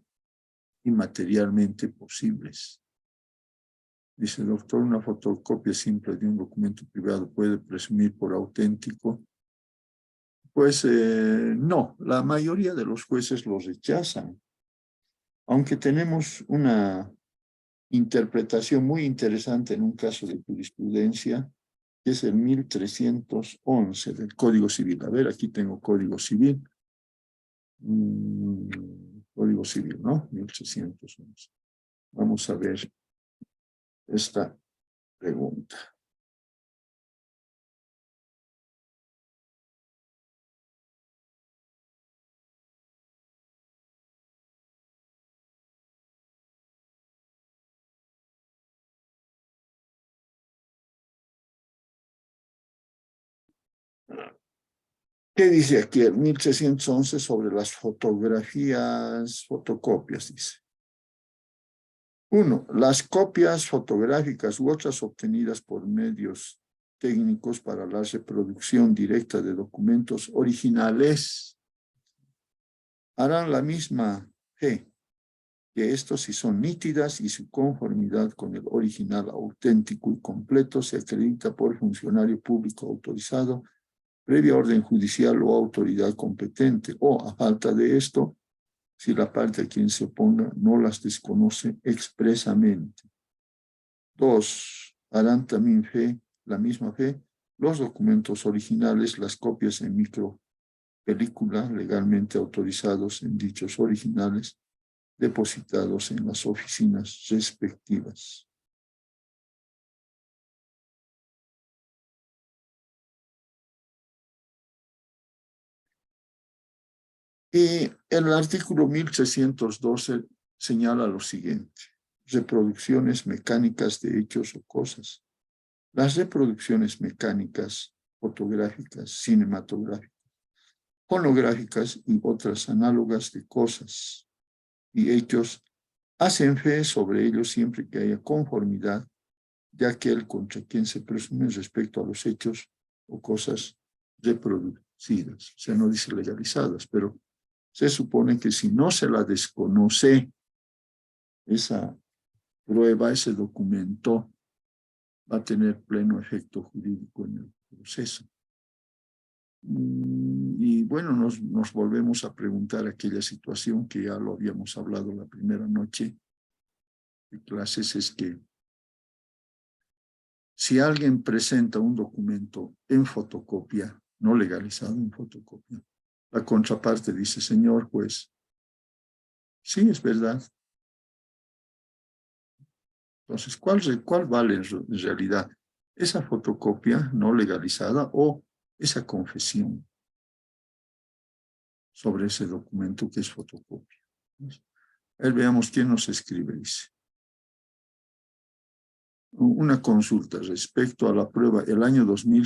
y materialmente posibles. Dice, doctor, una fotocopia simple de un documento privado puede presumir por auténtico. Pues no, la mayoría de los jueces los rechazan. Aunque tenemos una interpretación muy interesante en un caso de jurisprudencia, que es el 1311 del Código Civil. A ver, aquí tengo Código Civil. Código Civil, ¿no? 1311. Vamos a ver esta pregunta. ¿Qué dice aquí el 1311 sobre las fotocopias? Dice. 1. Las copias fotográficas u otras obtenidas por medios técnicos para la reproducción directa de documentos originales harán la misma fe que estos, si son nítidas y su conformidad con el original auténtico y completo, se acredita por funcionario público autorizado, previa orden judicial o autoridad competente, o a falta de esto, si la parte a quien se oponga no las desconoce expresamente. 2. Harán también fe, la misma fe, los documentos originales, las copias en micropelícula legalmente autorizados en dichos originales, depositados en las oficinas respectivas. Y el artículo 1312 señala lo siguiente: reproducciones mecánicas de hechos o cosas. Las reproducciones mecánicas, fotográficas, cinematográficas, fonográficas y otras análogas de cosas y hechos hacen fe sobre ellos siempre que haya conformidad de aquel contra quien se presume respecto a los hechos o cosas reproducidas. O sea, no dice legalizadas, pero se supone que si no se la desconoce esa prueba, ese documento, va a tener pleno efecto jurídico en el proceso. Y bueno, nos volvemos a preguntar aquella situación que ya lo habíamos hablado la primera noche de clases, es que si alguien presenta un documento en fotocopia, no legalizado en fotocopia, la contraparte dice: señor juez, sí, es verdad. Entonces, ¿cuál vale en realidad? ¿Esa fotocopia no legalizada o esa confesión sobre ese documento que es fotocopia? A ver, veamos quién nos escribe, dice. Una consulta respecto a la prueba. El año 2000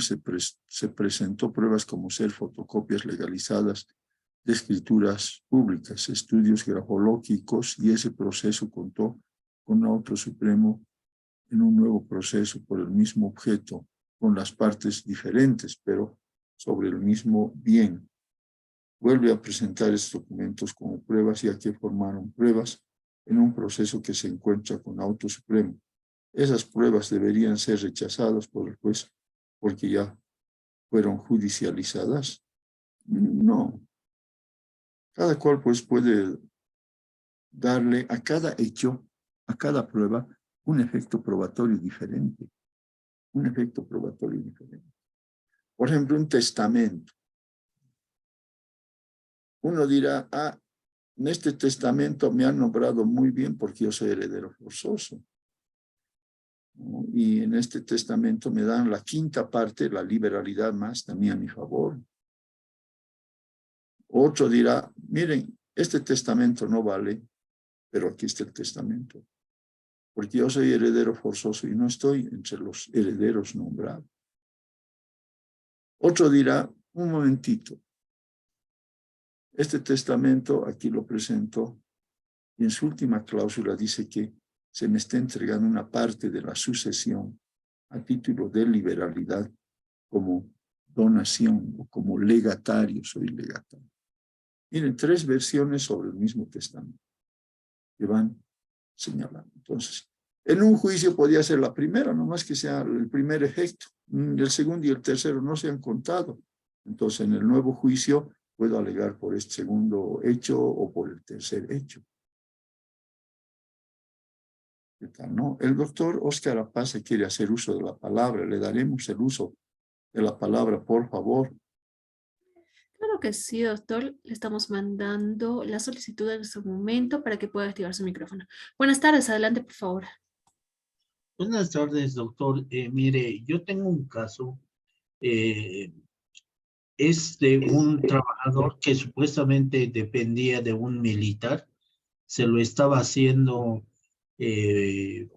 se presentó pruebas como ser fotocopias legalizadas de escrituras públicas, estudios grafológicos, y ese proceso contó con un auto supremo en un nuevo proceso por el mismo objeto, con las partes diferentes, pero sobre el mismo bien. Vuelve a presentar estos documentos como pruebas, ya que formaron pruebas en un proceso que se encuentra con auto supremo. Esas pruebas deberían ser rechazadas por el juez porque ya fueron judicializadas. No. Cada cual pues puede darle a cada hecho, a cada prueba, un efecto probatorio diferente. Un efecto probatorio diferente. Por ejemplo, un testamento. Uno dirá: ah, en este testamento me han nombrado muy bien porque yo soy heredero forzoso. Y en este testamento me dan la quinta parte, la liberalidad más, también a mi favor. Otro dirá: miren, este testamento no vale, pero aquí está el testamento, porque yo soy heredero forzoso y no estoy entre los herederos nombrados. Otro dirá: un momentito, este testamento aquí lo presento y en su última cláusula dice que se me está entregando una parte de la sucesión a título de liberalidad como donación o como legatario, soy legatario. Miren, 3 versiones sobre el mismo testamento que van señalando. Entonces, en un juicio podría ser la primera, nomás que sea el primer efecto. El segundo y el tercero no se han contado. Entonces, en el nuevo juicio puedo alegar por este segundo hecho o por el tercer hecho. ¿Qué tal, no? El doctor Óscar Apace quiere hacer uso de la palabra. Le daremos el uso de la palabra, por favor. Claro que sí, doctor. Le estamos mandando la solicitud en este momento para que pueda activar su micrófono. Buenas tardes, adelante, por favor. Buenas tardes, doctor. Mire, yo tengo un caso. Es de un trabajador que supuestamente dependía de un militar. Se lo estaba haciendo,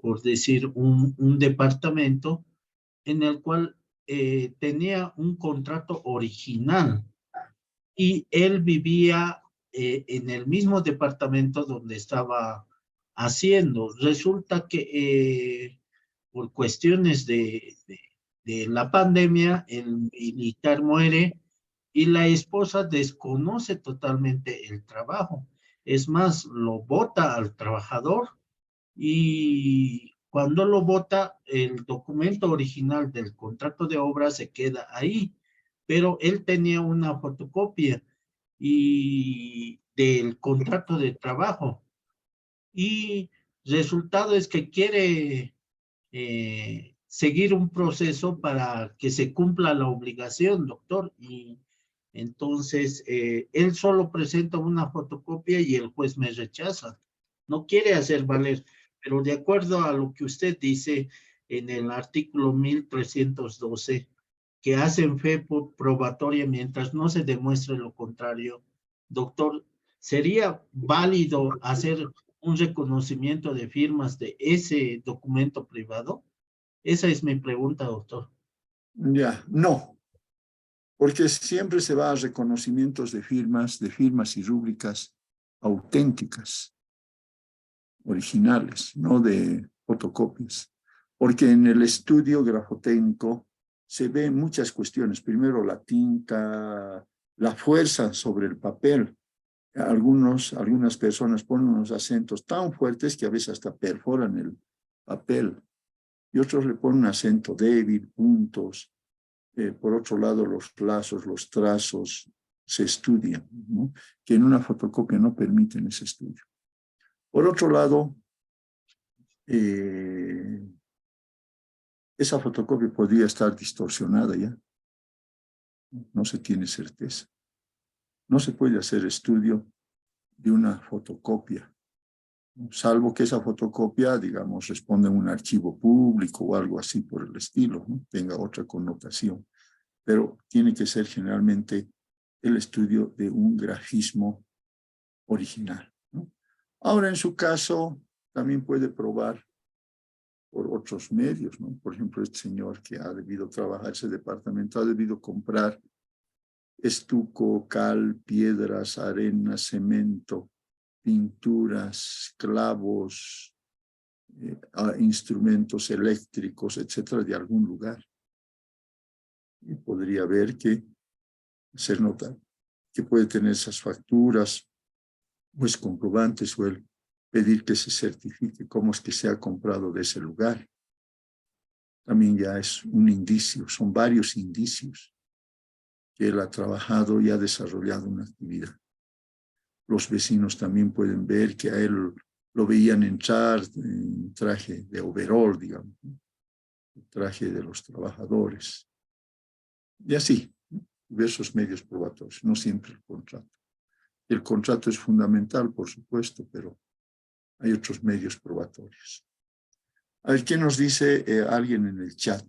por decir, un departamento en el cual tenía un contrato original y él vivía en el mismo departamento donde estaba haciendo. Resulta que por cuestiones de la pandemia, el militar muere y la esposa desconoce totalmente el trabajo. Es más, lo bota al trabajador y cuando lo bota, el documento original del contrato de obra se queda ahí, pero él tenía una fotocopia y del contrato de trabajo y resultado es que quiere seguir un proceso para que se cumpla la obligación, doctor, y entonces él solo presenta una fotocopia y el juez me rechaza. No quiere hacer valer, pero de acuerdo a lo que usted dice en el artículo 1312, que hacen fe probatoria mientras no se demuestre lo contrario, doctor, ¿sería válido hacer un reconocimiento de firmas de ese documento privado? Esa es mi pregunta, doctor. Ya, no, porque siempre se va a reconocimientos de firmas y rúbricas auténticas, originales, no de fotocopias. Porque en el estudio grafotécnico se ven muchas cuestiones. Primero la tinta, la fuerza sobre el papel. Algunas personas ponen unos acentos tan fuertes que a veces hasta perforan el papel. Y otros le ponen un acento débil, puntos. Por otro lado, los plazos, los trazos se estudian, ¿no? Que en una fotocopia no permiten ese estudio. Por otro lado, esa fotocopia podría estar distorsionada ya. No se tiene certeza. No se puede hacer estudio de una fotocopia, salvo que esa fotocopia, digamos, responda a un archivo público o algo así por el estilo, ¿no? Tenga otra connotación. Pero tiene que ser generalmente el estudio de un grafismo original, ¿no? Ahora, en su caso, también puede probar por otros medios, ¿no? Por ejemplo, este señor que ha debido trabajar ese departamento, ha debido comprar estuco, cal, piedras, arena, cemento, pinturas, clavos, instrumentos eléctricos, etcétera, de algún lugar. Y podría ver que, hacer nota, que puede tener esas facturas, pues comprobantes, o el pedir que se certifique cómo es que se ha comprado de ese lugar. También ya es un indicio, son varios indicios que él ha trabajado y ha desarrollado una actividad. Los vecinos también pueden ver que a él lo veían entrar en traje de overol, digamos, ¿no? El traje de los trabajadores. Y así, diversos medios probatorios, no siempre el contrato. El contrato es fundamental, por supuesto, pero hay otros medios probatorios. A ver, ¿qué nos dice alguien en el chat?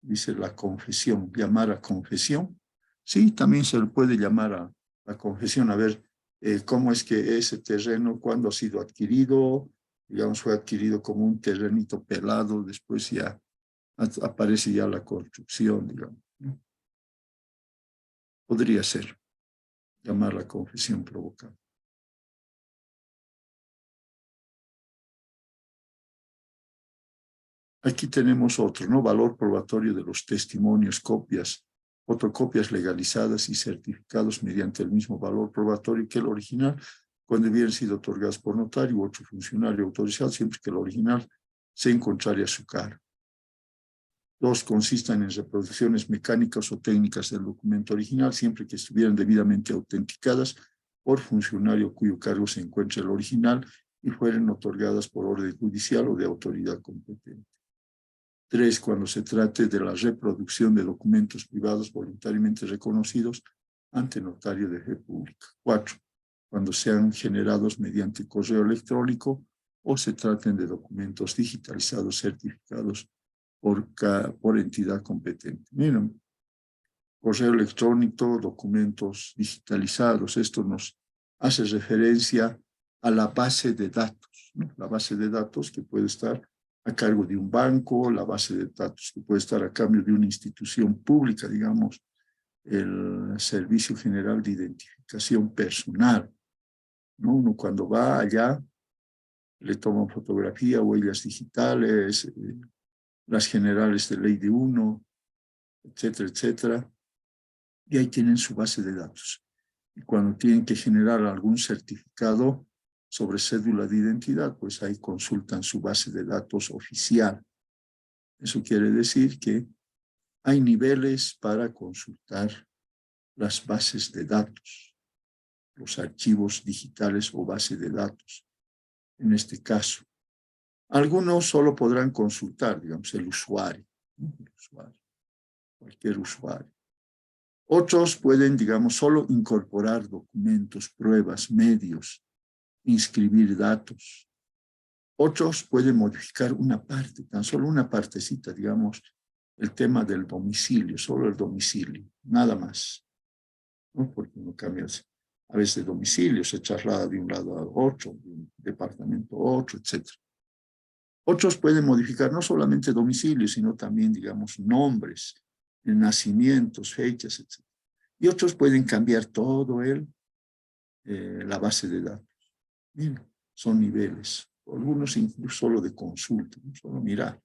Dice la confesión, llamar a confesión. Sí, también se le puede llamar a la confesión, a ver cómo es que ese terreno, cuándo ha sido adquirido, digamos, fue adquirido como un terrenito pelado, después ya aparece ya la construcción, digamos, ¿no? Podría ser, llamar la confesión provocada. Aquí tenemos otro, ¿no? Valor probatorio de los testimonios, copias, fotocopias legalizadas y certificados mediante el mismo valor probatorio que el original, cuando hubieran sido otorgados por notario u otro funcionario autorizado, siempre que el original se encontrara a su cargo. 2. Consistan en reproducciones mecánicas o técnicas del documento original, siempre que estuvieran debidamente autenticadas por funcionario cuyo cargo se encuentra el original y fueran otorgadas por orden judicial o de autoridad competente. 3. Cuando se trate de la reproducción de documentos privados voluntariamente reconocidos ante notario de fe pública. 4. Cuando sean generados mediante correo electrónico o se traten de documentos digitalizados certificados por entidad competente. Miren, correo electrónico, documentos digitalizados, esto nos hace referencia a la base de datos, ¿no? La base de datos que puede estar a cargo de un banco, la base de datos que puede estar a cambio de una institución pública, digamos, el Servicio General de Identificación Personal, ¿no? Uno cuando va allá, le toman fotografía, huellas digitales, las generales de ley de uno, etcétera, etcétera, y ahí tienen su base de datos. Y cuando tienen que generar algún certificado sobre cédula de identidad, pues ahí consultan su base de datos oficial. Eso quiere decir que hay niveles para consultar las bases de datos, los archivos digitales o base de datos. En este caso, algunos solo podrán consultar, digamos, el usuario, ¿no? El usuario, cualquier usuario. Otros pueden, digamos, solo incorporar documentos, pruebas, medios, inscribir datos. Otros pueden modificar una parte, tan solo una partecita, digamos, el tema del domicilio, solo el domicilio, nada más, ¿no? Porque uno cambia a veces de domicilio, se traslada de un lado a otro, de un departamento a otro, etc. Otros pueden modificar no solamente domicilio, sino también, digamos, nombres, nacimientos, fechas, etc. Y otros pueden cambiar todo la base de datos. Miren, son niveles. Algunos incluso solo de consulta, ¿no? Solo mirar.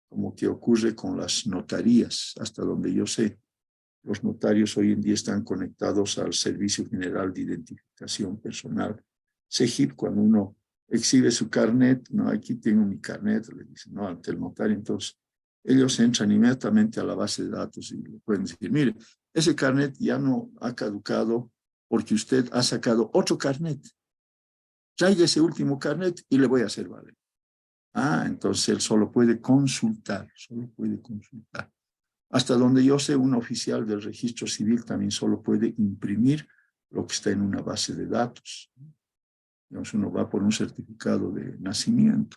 Como que ocurre con las notarías, hasta donde yo sé. Los notarios hoy en día están conectados al Servicio General de Identificación Personal, SEGIP. Cuando uno exhibe su carnet, no, aquí tengo mi carnet, le dicen, no, ante el notario. Entonces, ellos entran inmediatamente a la base de datos y le pueden decir, mire, ese carnet ya no ha caducado porque usted ha sacado otro carnet. Traiga ese último carnet y le voy a hacer valer. Ah, entonces él solo puede consultar, solo puede consultar. Hasta donde yo sé, un oficial del registro civil también solo puede imprimir lo que está en una base de datos. Digamos, uno va por un certificado de nacimiento.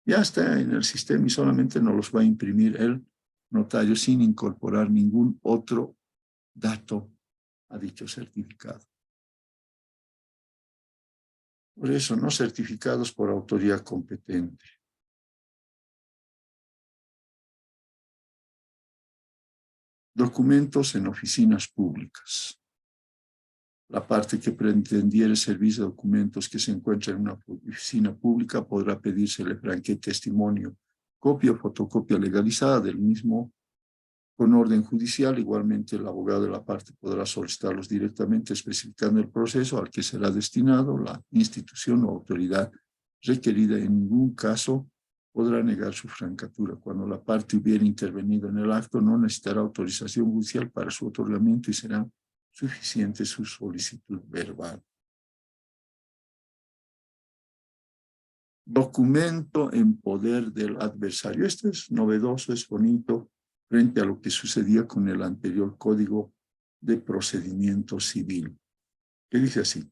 Ya está en el sistema y solamente nos los va a imprimir el notario sin incorporar ningún otro dato a dicho certificado. Por eso, no certificados por autoridad competente. Documentos en oficinas públicas. La parte que pretendiere servicio de documentos que se encuentra en una oficina pública podrá pedírsele franquea testimonio, copia o fotocopia legalizada del mismo con orden judicial. Igualmente, el abogado de la parte podrá solicitarlos directamente, especificando el proceso al que será destinado. La institución o autoridad requerida en ningún caso podrá negar su francatura. Cuando la parte hubiera intervenido en el acto, no necesitará autorización judicial para su otorgamiento y será suficiente su solicitud verbal. Documento en poder del adversario. Esto es novedoso, es bonito, frente a lo que sucedía con el anterior Código de Procedimiento Civil, que dice así: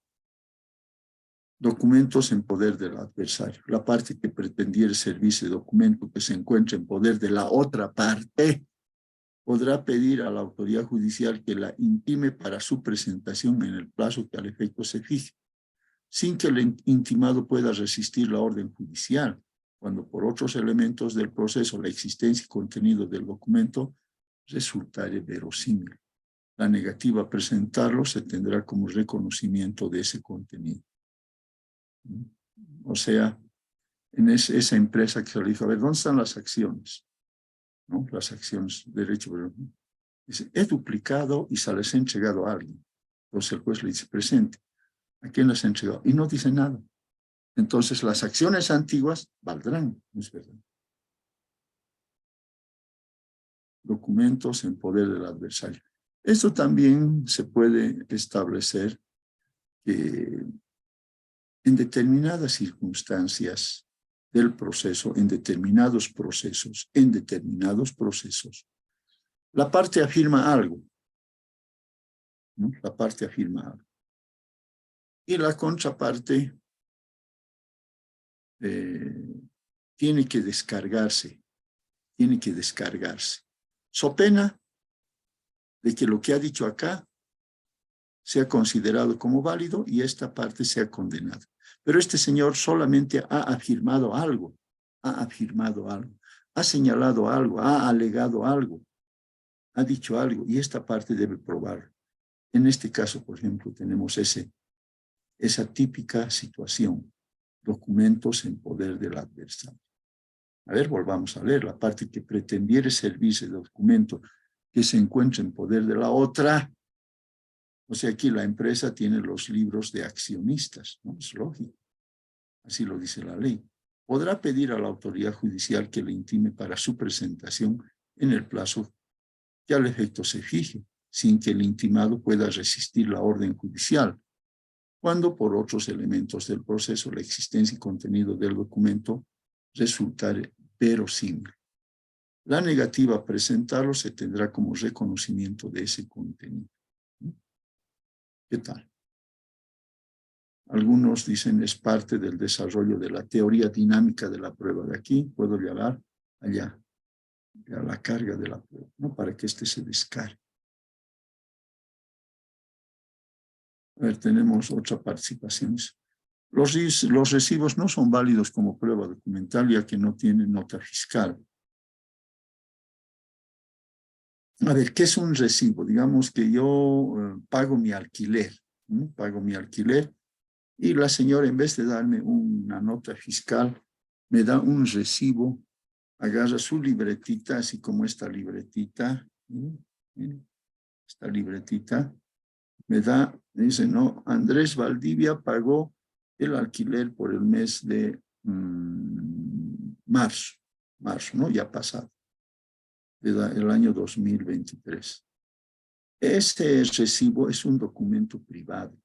documentos en poder del adversario. La parte que pretendiere servirse de documento que se encuentre en poder de la otra parte podrá pedir a la autoridad judicial que la intime para su presentación en el plazo que al efecto se fije, sin que el intimado pueda resistir la orden judicial, cuando por otros elementos del proceso la existencia y contenido del documento resultare verosímil. La negativa a presentarlo se tendrá como reconocimiento de ese contenido. O sea, en esa empresa que se le dijo, a ver, ¿dónde están las acciones? ¿No? Las acciones de derecho. Dice, he duplicado y se les he entregado a alguien. Entonces el juez le dice, presente. ¿A quién las ha entregado? Y no dice nada. Entonces las acciones antiguas valdrán, ¿no es verdad? Documentos en poder del adversario. Esto también se puede establecer que en determinadas circunstancias del proceso, en determinados procesos, la parte afirma algo, ¿no? La parte afirma algo. Y la contraparte tiene que descargarse, so pena de que lo que ha dicho acá sea considerado como válido y esta parte sea condenada. Pero este señor solamente ha afirmado algo, ha señalado algo, ha alegado algo, ha dicho algo y esta parte debe probarlo. En este caso, por ejemplo, tenemos esa típica situación, documentos en poder del adversario. A ver, volvamos a leer la parte que pretendiere servirse de documento que se encuentra en poder de la otra, O sea, aquí la empresa tiene los libros de accionistas, ¿no? Es lógico. Así lo dice la ley. Podrá pedir a la autoridad judicial que le intime para su presentación en el plazo que al efecto se fije, sin que el intimado pueda resistir la orden judicial, cuando por otros elementos del proceso la existencia y contenido del documento resultare verosímil. La negativa a presentarlo se tendrá como reconocimiento de ese contenido. ¿Qué tal? Algunos dicen es parte del desarrollo de la teoría dinámica de la prueba. De aquí puedo llevar allá, a la carga de la prueba, ¿no? Para que éste se descargue. A ver, tenemos otra participación. Los recibos no son válidos como prueba documental ya que no tienen nota fiscal. A ver, ¿qué es un recibo? Digamos que yo pago mi alquiler, ¿no? Pago mi alquiler y la señora en vez de darme una nota fiscal, me da un recibo, agarra su libretita, así como esta libretita, esta libretita, me da, dice, no, Andrés Valdivia pagó el alquiler por el mes de marzo, ¿no? Ya pasado, el año 2023. Ese recibo es un documento privado.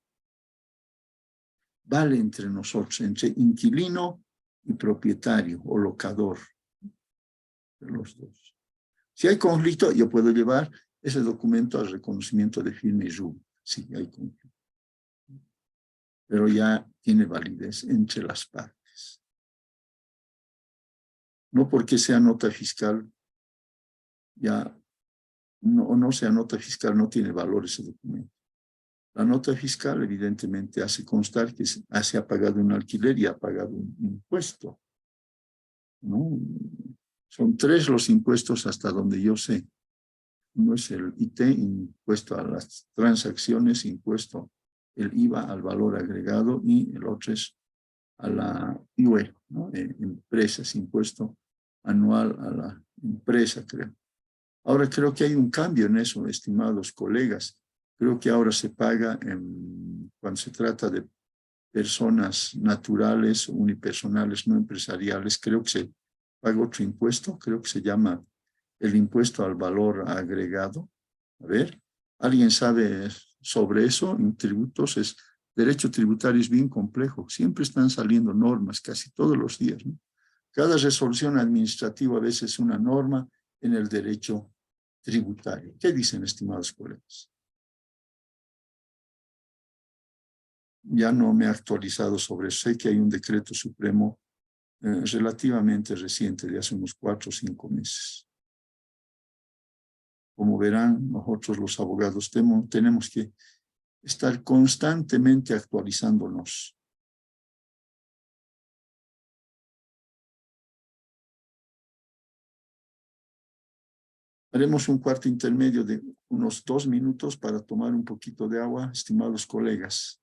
Vale entre nosotros, entre inquilino y propietario o locador de los dos. Si hay conflicto, yo puedo llevar ese documento al reconocimiento de firme y rúbrica. Sí, hay conflicto. Pero ya tiene validez entre las partes. No porque sea nota fiscal, ya no sea nota fiscal, no tiene valor ese documento. La nota fiscal evidentemente hace constar que se ha pagado un alquiler y ha pagado un impuesto, ¿no? Son 3 los impuestos hasta donde yo sé. Uno es el IT, impuesto a las transacciones, impuesto el IVA al valor agregado, y el otro es a la IUE, ¿no? Empresas, impuesto anual a la empresa, creo. Ahora creo que hay un cambio en eso, estimados colegas. Creo que ahora se paga cuando se trata de personas naturales, unipersonales, no empresariales. Creo que se paga otro impuesto, creo que se llama el impuesto al valor agregado. A ver, ¿alguien sabe sobre eso? En tributos derecho tributario es bien complejo. Siempre están saliendo normas, casi todos los días, ¿no? Cada resolución administrativa a veces es una norma en el derecho tributario. ¿Qué dicen, estimados colegas? Ya no me he actualizado sobre eso. Sé que hay un decreto supremo relativamente reciente, de hace unos 4 o 5 meses. Como verán, nosotros los abogados tenemos que estar constantemente actualizándonos. Haremos un cuarto intermedio de unos 2 minutos para tomar un poquito de agua, estimados colegas.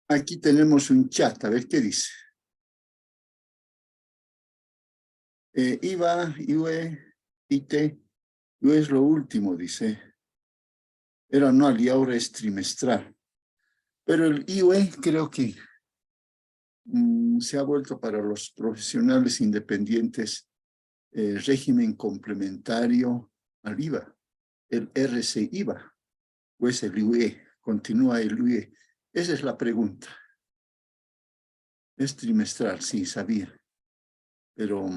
Aquí tenemos un chat, a ver qué dice. IVA, IUE, IT, IUE es lo último, dice. Era anual y ahora es trimestral. Pero el IUE creo que se ha vuelto para los profesionales independientes régimen complementario al IVA, el RC-IVA, pues el IUE, continúa el IUE. Esa es la pregunta. Es trimestral, sí, sabía. Pero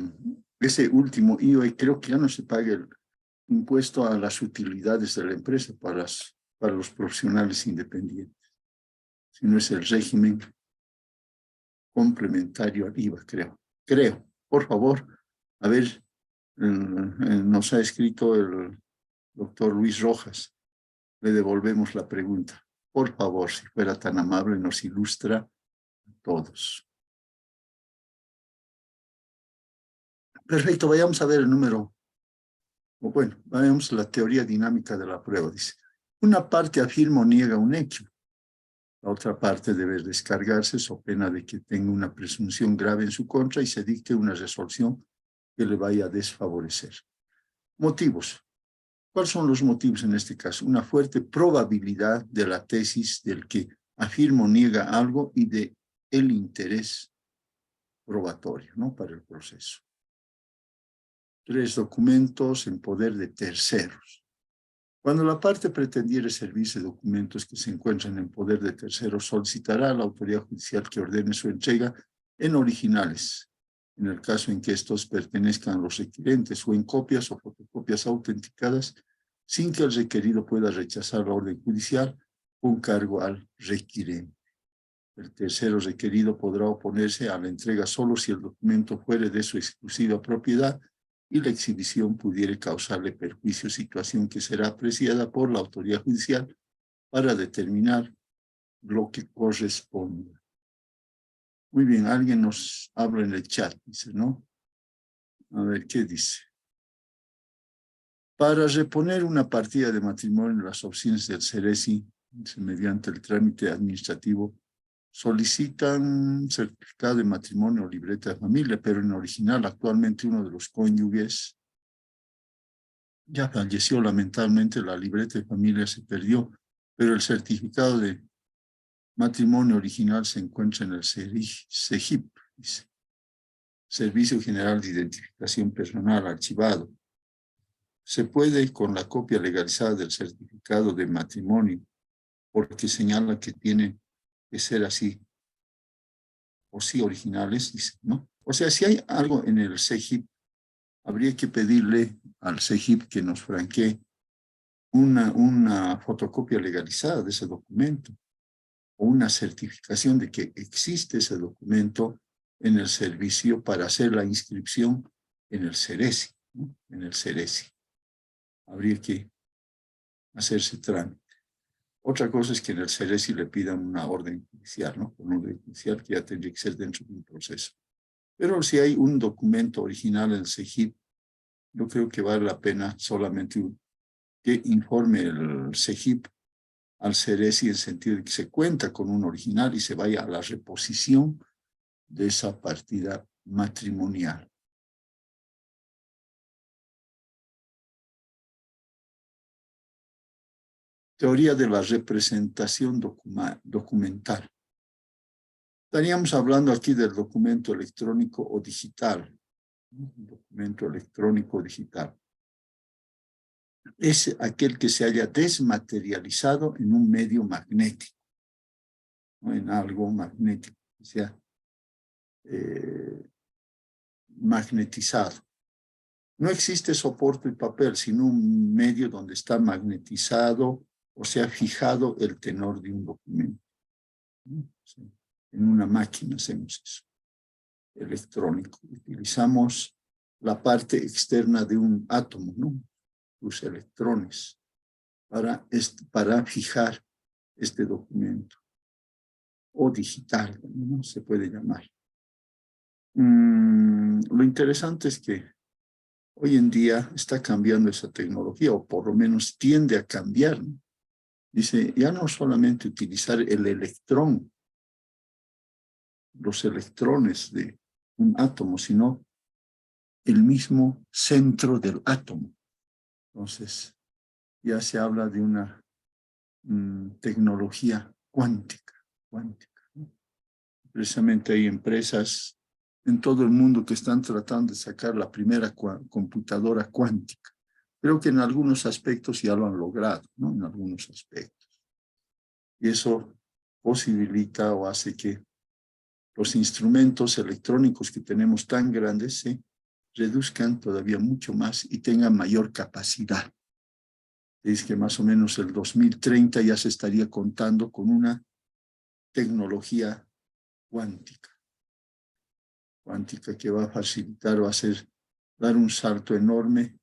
ese último IUE creo que ya no se paga el impuesto a las utilidades de la empresa para los profesionales independientes, sino es el régimen complementario al IVA, creo. Por favor, a ver, nos ha escrito el doctor Luis Rojas. Le devolvemos la pregunta. Por favor, si fuera tan amable, nos ilustra a todos. Perfecto, vayamos a ver el número. Bueno, vayamos a la teoría dinámica de la prueba. Dice, una parte afirma o niega un hecho. La otra parte debe descargarse so pena de que tenga una presunción grave en su contra y se dicte una resolución que le vaya a desfavorecer. Motivos. ¿Cuáles son los motivos en este caso? Una fuerte probabilidad de la tesis del que afirma o niega algo y de el interés probatorio, ¿no? Para el proceso. 3 documentos en poder de terceros. Cuando la parte pretendiere servirse documentos que se encuentran en poder de terceros, solicitará a la autoridad judicial que ordene su entrega en originales, en el caso en que estos pertenezcan a los requirentes, o en copias o fotocopias autenticadas, sin que el requerido pueda rechazar la orden judicial con cargo al requirente. El tercero requerido podrá oponerse a la entrega solo si el documento fuere de su exclusiva propiedad y la exhibición pudiere causarle perjuicio, situación que será apreciada por la autoridad judicial para determinar lo que corresponda. Muy bien, alguien nos habla en el chat, dice, ¿no? A ver, ¿qué dice? Para reponer una partida de matrimonio en las oficinas del CERESI, mediante el trámite administrativo, solicitan certificado de matrimonio o libreta de familia, pero en original actualmente uno de los cónyuges ya falleció lamentablemente, la libreta de familia se perdió, pero el certificado de matrimonio original se encuentra en el SEGIP, dice. Servicio General de Identificación Personal archivado. Se puede con la copia legalizada del certificado de matrimonio, porque señala que tiene que ser así, o sí originales, dice, ¿no? O sea, si hay algo en el SEGIP, habría que pedirle al SEGIP que nos franquee una fotocopia legalizada de ese documento, o una certificación de que existe ese documento en el servicio para hacer la inscripción en el CERESI, ¿no? En el CERESI. Habría que hacerse trámite. Otra cosa es que en el CERESI le pidan una orden judicial, ¿no? Una orden judicial que ya tendría que ser dentro de un proceso. Pero si hay un documento original en el SEGIP, yo creo que vale la pena solamente que informe el SEGIP al CERESI en el sentido de que se cuenta con un original y se vaya a la reposición de esa partida matrimonial. Teoría de la representación documental. Estaríamos hablando aquí del documento electrónico o digital. Documento electrónico o digital. Es aquel que se haya desmaterializado en un medio magnético, ¿no? En algo magnético, o sea, magnetizado. No existe soporte y papel, sino un medio donde está magnetizado, o sea, fijado el tenor de un documento. Sí. En una máquina hacemos eso, electrónico. Utilizamos la parte externa de un átomo, ¿no? Los electrones, para fijar este documento. O digital, ¿no? Se puede llamar. Lo interesante es que hoy en día está cambiando esa tecnología, o por lo menos tiende a cambiar, ¿no? Dice, ya no solamente utilizar el electrón, los electrones de un átomo, sino el mismo centro del átomo. Entonces, ya se habla de una tecnología cuántica, ¿no? Precisamente hay empresas en todo el mundo que están tratando de sacar la primera computadora cuántica. Creo que en algunos aspectos ya lo han logrado, ¿no? En algunos aspectos. Y eso posibilita o hace que los instrumentos electrónicos que tenemos tan grandes se reduzcan todavía mucho más y tengan mayor capacidad. Es que más o menos el 2030 ya se estaría contando con una tecnología cuántica que va a facilitar o dar un salto enorme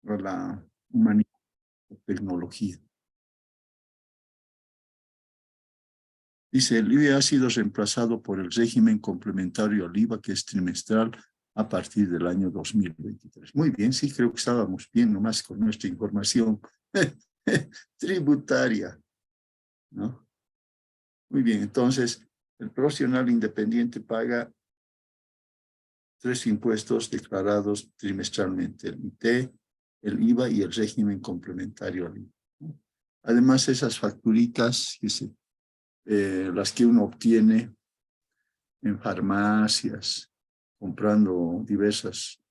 a la humanidad de tecnología. Dice, el IVA ha sido reemplazado por el régimen complementario al IVA, que es trimestral, a partir del año 2023. Muy bien, sí, creo que estábamos bien nomás con nuestra información tributaria, ¿no? Muy bien, entonces, el profesional independiente paga 3 impuestos declarados trimestralmente, el IT, el IVA y el régimen complementario al IVA, ¿no? Además, esas facturitas, las que uno obtiene en farmacias, comprando diversas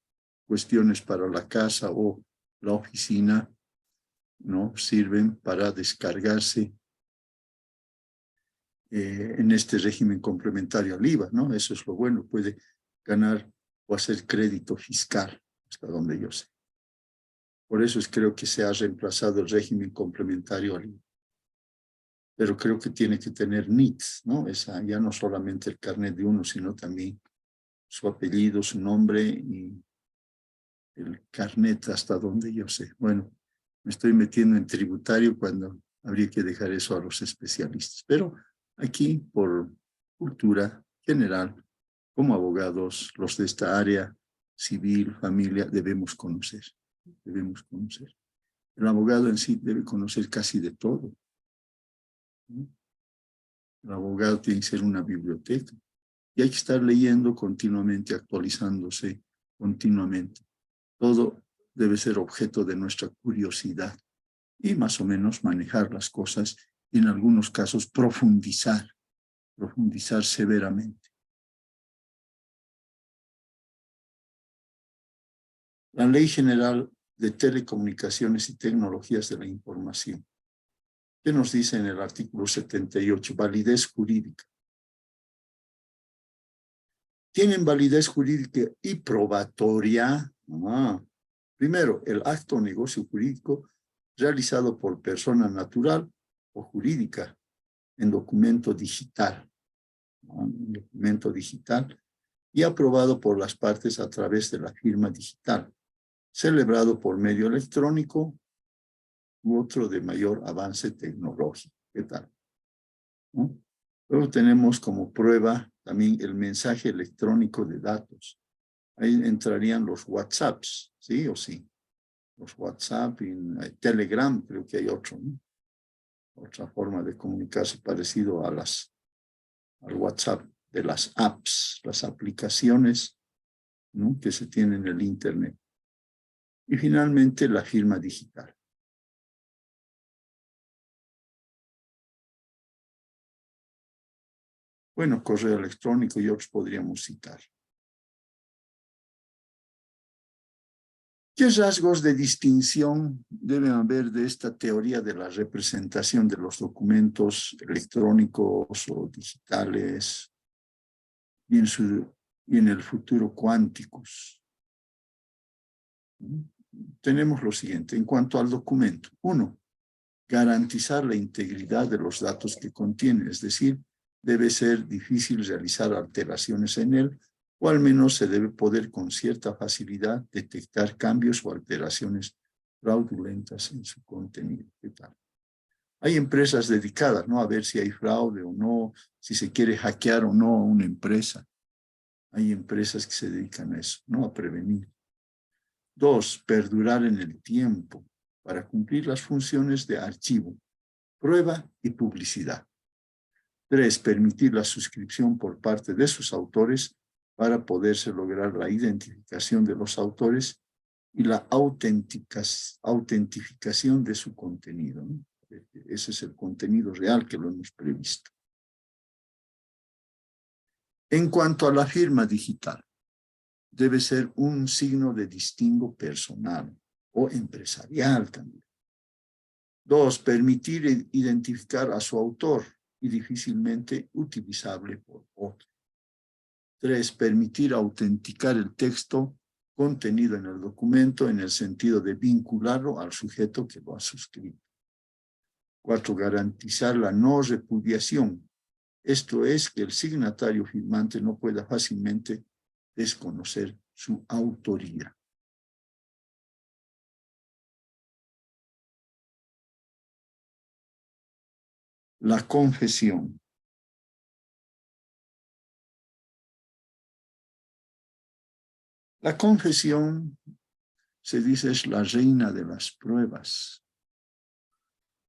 cuestiones para la casa o la oficina, ¿no? Sirven para descargarse en este régimen complementario al IVA, ¿no? Eso es lo bueno, puede ganar o hacer crédito fiscal, hasta donde yo sé. Por eso creo que se ha reemplazado el régimen complementario al IVA. Pero creo que tiene que tener NIT, ¿no? Ya no solamente el carnet de uno, sino también su apellido, su nombre y el carnet hasta donde yo sé. Bueno, me estoy metiendo en tributario cuando habría que dejar eso a los especialistas. Pero aquí, por cultura general, como abogados, los de esta área civil, familia, debemos conocer. Debemos conocer. El abogado en sí debe conocer casi de todo, ¿no? El abogado tiene que ser una biblioteca y hay que estar leyendo continuamente, actualizándose continuamente. Todo debe ser objeto de nuestra curiosidad y más o menos manejar las cosas y en algunos casos profundizar severamente. La Ley General de Telecomunicaciones y Tecnologías de la Información. ¿Qué nos dice en el artículo 78? Validez jurídica. Tienen validez jurídica y probatoria. Primero, el acto o negocio jurídico realizado por persona natural o jurídica en documento digital, ¿no? En documento digital y aprobado por las partes a través de la firma digital, celebrado por medio electrónico u otro de mayor avance tecnológico. ¿Qué tal? ¿No? Luego tenemos como prueba también el mensaje electrónico de datos. Ahí entrarían los WhatsApps, ¿sí o sí? Los WhatsApp y Telegram, creo que hay otro, ¿no? Otra forma de comunicarse parecido al WhatsApp de las apps, las aplicaciones, ¿no? Que se tienen en el Internet. Y finalmente la firma digital. Bueno, correo electrónico y otros podríamos citar. ¿Qué rasgos de distinción deben haber de esta teoría de la representación de los documentos electrónicos o digitales y en el futuro cuánticos? Tenemos lo siguiente. En cuanto al documento, 1, garantizar la integridad de los datos que contiene, es decir, debe ser difícil realizar alteraciones en él, o al menos se debe poder con cierta facilidad detectar cambios o alteraciones fraudulentas en su contenido. ¿Qué tal? Hay empresas dedicadas, ¿no? A ver si hay fraude o no, si se quiere hackear o no a una empresa. Hay empresas que se dedican a eso, ¿no? A prevenir. 2, perdurar en el tiempo para cumplir las funciones de archivo, prueba y publicidad. 3, permitir la suscripción por parte de sus autores para poderse lograr la identificación de los autores y la autentificación de su contenido, ¿no? Ese es el contenido real que lo hemos previsto. En cuanto a la firma digital, debe ser un signo de distingo personal o empresarial también. 2, permitir identificar a su autor y difícilmente utilizable por otro. 3, permitir autenticar el texto contenido en el documento en el sentido de vincularlo al sujeto que lo ha suscrito. 4, garantizar la no repudiación. Esto es que el signatario firmante no pueda fácilmente desconocer su autoría. La confesión. La confesión, se dice, es la reina de las pruebas,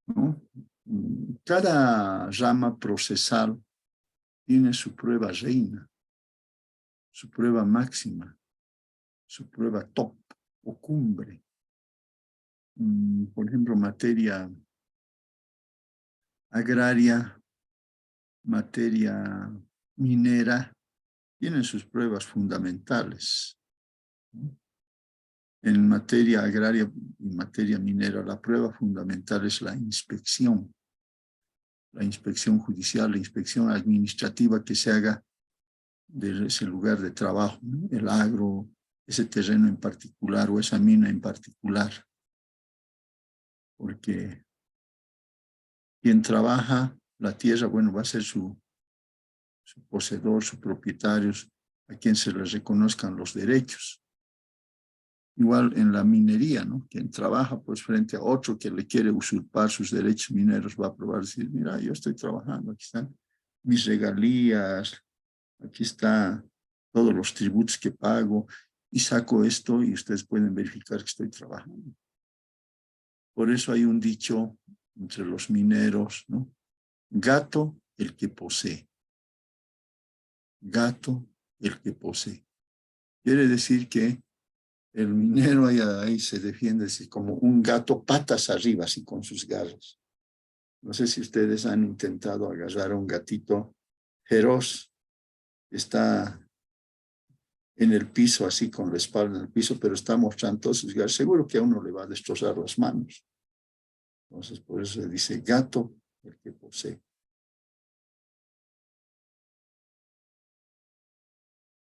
¿no? Cada rama procesal tiene su prueba reina, su prueba máxima, su prueba top o cumbre. Por ejemplo, materia agraria, materia minera, tienen sus pruebas fundamentales. En materia agraria y materia minera, la prueba fundamental es la inspección judicial, la inspección administrativa que se haga de ese lugar de trabajo, ¿no? El agro, ese terreno en particular o esa mina en particular. Porque quien trabaja la tierra, bueno, va a ser su poseedor, su propietario, a quien se le reconozcan los derechos. Igual en la minería, ¿no? Quien trabaja pues frente a otro que le quiere usurpar sus derechos mineros va a probar decir, mira, yo estoy trabajando, aquí están mis regalías, aquí está todos los tributos que pago y saco esto y ustedes pueden verificar que estoy trabajando. Por eso hay un dicho entre los mineros, ¿no? Gato el que posee. Gato el que posee. Quiere decir que el minero ahí se defiende así como un gato patas arriba, así con sus garras. No sé si ustedes han intentado agarrar a un gatito feroz, está en el piso, así con la espalda en el piso, pero está mostrando todos sus garras. Seguro que a uno le va a destrozar las manos. Entonces, por eso se dice gato el que posee.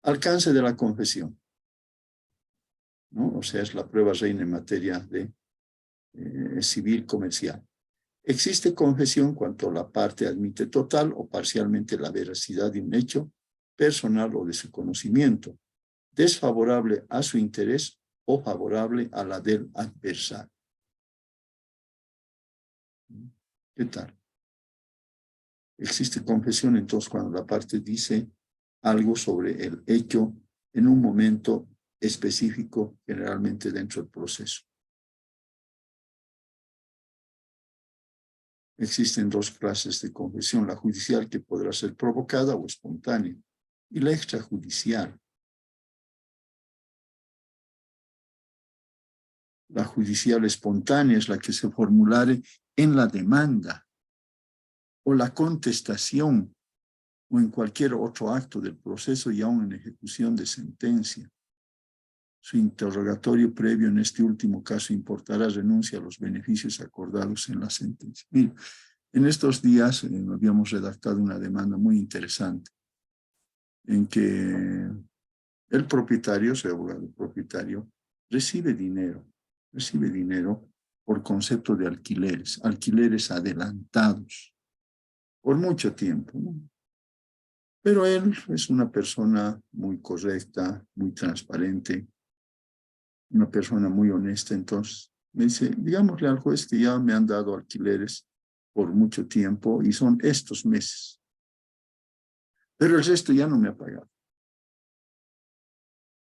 Alcance de la confesión, ¿no? O sea, es la prueba reina en materia de civil comercial. Existe confesión cuando la parte admite total o parcialmente la veracidad de un hecho personal o de su conocimiento, desfavorable a su interés o favorable a la del adversario. ¿Qué tal? Existe confesión entonces cuando la parte dice algo sobre el hecho en un momento específico, generalmente dentro del proceso. Existen dos clases de confesión, la judicial que podrá ser provocada o espontánea, y la extrajudicial. La judicial espontánea es la que se formulare en la demanda o la contestación o en cualquier otro acto del proceso y aún en ejecución de sentencia. Su interrogatorio previo en este último caso importará renuncia a los beneficios acordados en la sentencia. Mira, en estos días habíamos redactado una demanda muy interesante en que el propietario, su abogado propietario, recibe dinero por concepto de alquileres adelantados, por mucho tiempo, ¿no? Pero él es una persona muy correcta, muy transparente, una persona muy honesta. Entonces me dice, digámosle al juez que ya me han dado alquileres por mucho tiempo y son estos meses, pero el resto ya no me ha pagado.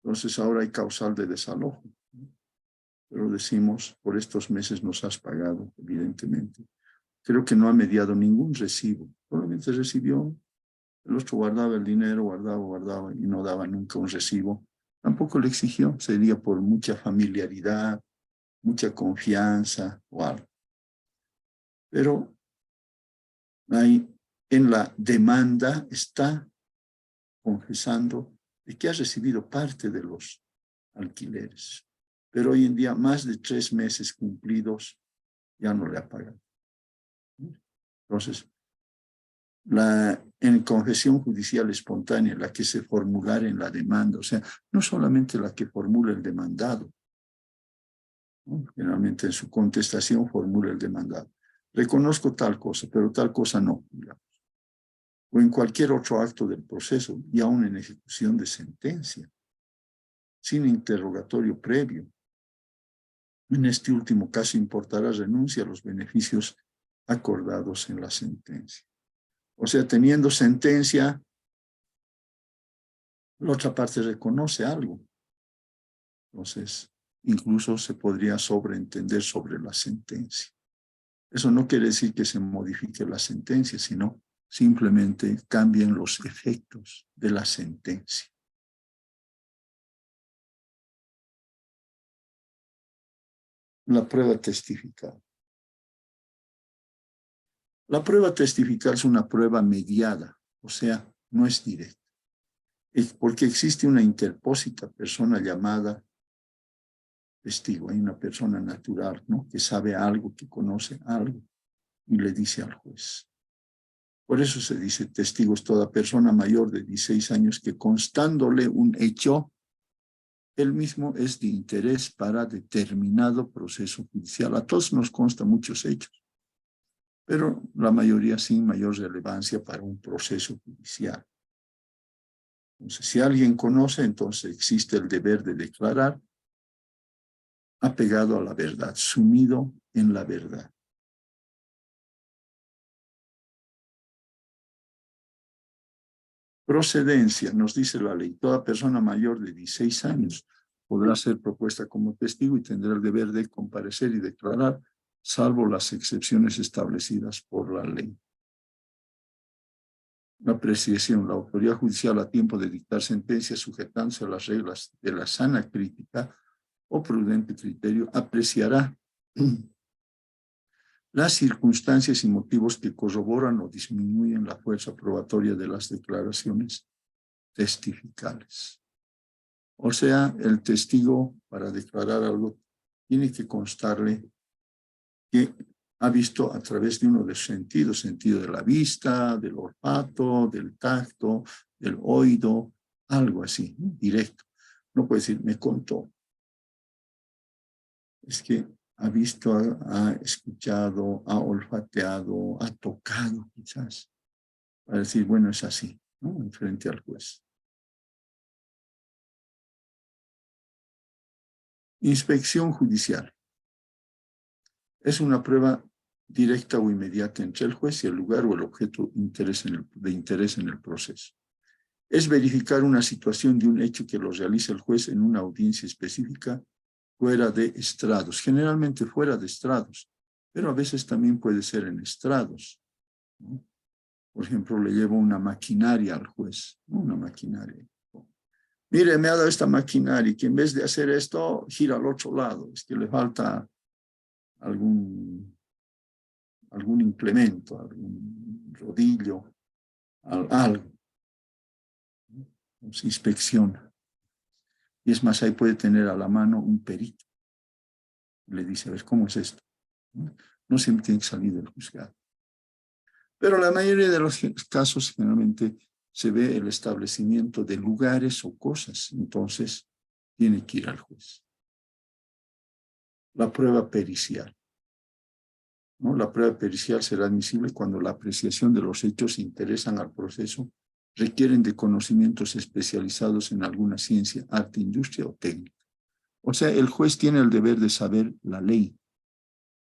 Entonces ahora hay causal de desalojo, ¿no? Pero decimos, por estos meses nos has pagado, evidentemente. Creo que no ha mediado ningún recibo, solamente recibió, el otro guardaba el dinero, guardaba y no daba nunca un recibo. Tampoco le exigió, sería por mucha familiaridad, mucha confianza o algo. Pero ahí en la demanda está confesando de que ha recibido parte de los alquileres. Pero hoy en día más de 3 meses cumplidos ya no le ha pagado. Entonces, en confesión judicial espontánea, la que se formulara en la demanda, o sea, no solamente la que formula el demandado, ¿no? Generalmente en su contestación formula el demandado. Reconozco tal cosa, pero tal cosa no, digamos. O en cualquier otro acto del proceso, y aún en ejecución de sentencia, sin interrogatorio previo. En este último caso importará renuncia a los beneficios acordados en la sentencia. O sea, teniendo sentencia, la otra parte reconoce algo. Entonces, incluso se podría sobreentender sobre la sentencia. Eso no quiere decir que se modifique la sentencia, sino simplemente cambian los efectos de la sentencia. La prueba testifical. La prueba testifical es una prueba mediada, o sea, no es directa. Es porque existe una interpósita persona llamada testigo. Hay una persona natural, ¿no?, que sabe algo, que conoce algo y le dice al juez. Por eso se dice testigo es toda persona mayor de 16 años que constándole un hecho, él mismo es de interés para determinado proceso judicial. A todos nos constan muchos hechos, pero la mayoría sin mayor relevancia para un proceso judicial. Entonces, si alguien conoce, entonces existe el deber de declarar apegado a la verdad, sumido en la verdad. Procedencia, nos dice la ley, toda persona mayor de 16 años podrá ser propuesta como testigo y tendrá el deber de comparecer y declarar, salvo las excepciones establecidas por la ley. La apreciación, la autoridad judicial a tiempo de dictar sentencia sujetándose a las reglas de la sana crítica o prudente criterio, apreciará las circunstancias y motivos que corroboran o disminuyen la fuerza probatoria de las declaraciones testificales. O sea, el testigo para declarar algo tiene que constarle que ha visto a través de uno de sus sentidos, sentido de la vista, del olfato, del tacto, del oído, algo así, ¿no?, directo. No puede decir, me contó. Es que ha visto, ha escuchado, ha olfateado, ha tocado quizás, para decir, bueno, es así, ¿no?, en frente al juez. Inspección judicial. Es una prueba directa o inmediata entre el juez y el lugar o el objeto de interés en el proceso. Es verificar una situación de un hecho que lo realiza el juez en una audiencia específica fuera de estrados, generalmente fuera de estrados, pero a veces también puede ser en estrados, ¿no? Por ejemplo, le llevo una maquinaria al juez, ¿no?, una maquinaria. Mire, me ha dado esta maquinaria y que en vez de hacer esto, gira al otro lado. Es que le falta algún implemento, algún rodillo, algo. Se inspecciona. Y es más, ahí puede tener a la mano un perito. Le dice, a ver, ¿cómo es esto? No siempre tiene que salir del juzgado. Pero la mayoría de los casos generalmente se ve el establecimiento de lugares o cosas. Entonces, tiene que ir al juez. La prueba pericial, ¿no? La prueba pericial será admisible cuando la apreciación de los hechos interesan al proceso, requieren de conocimientos especializados en alguna ciencia, arte, industria o técnica. O sea, el juez tiene el deber de saber la ley,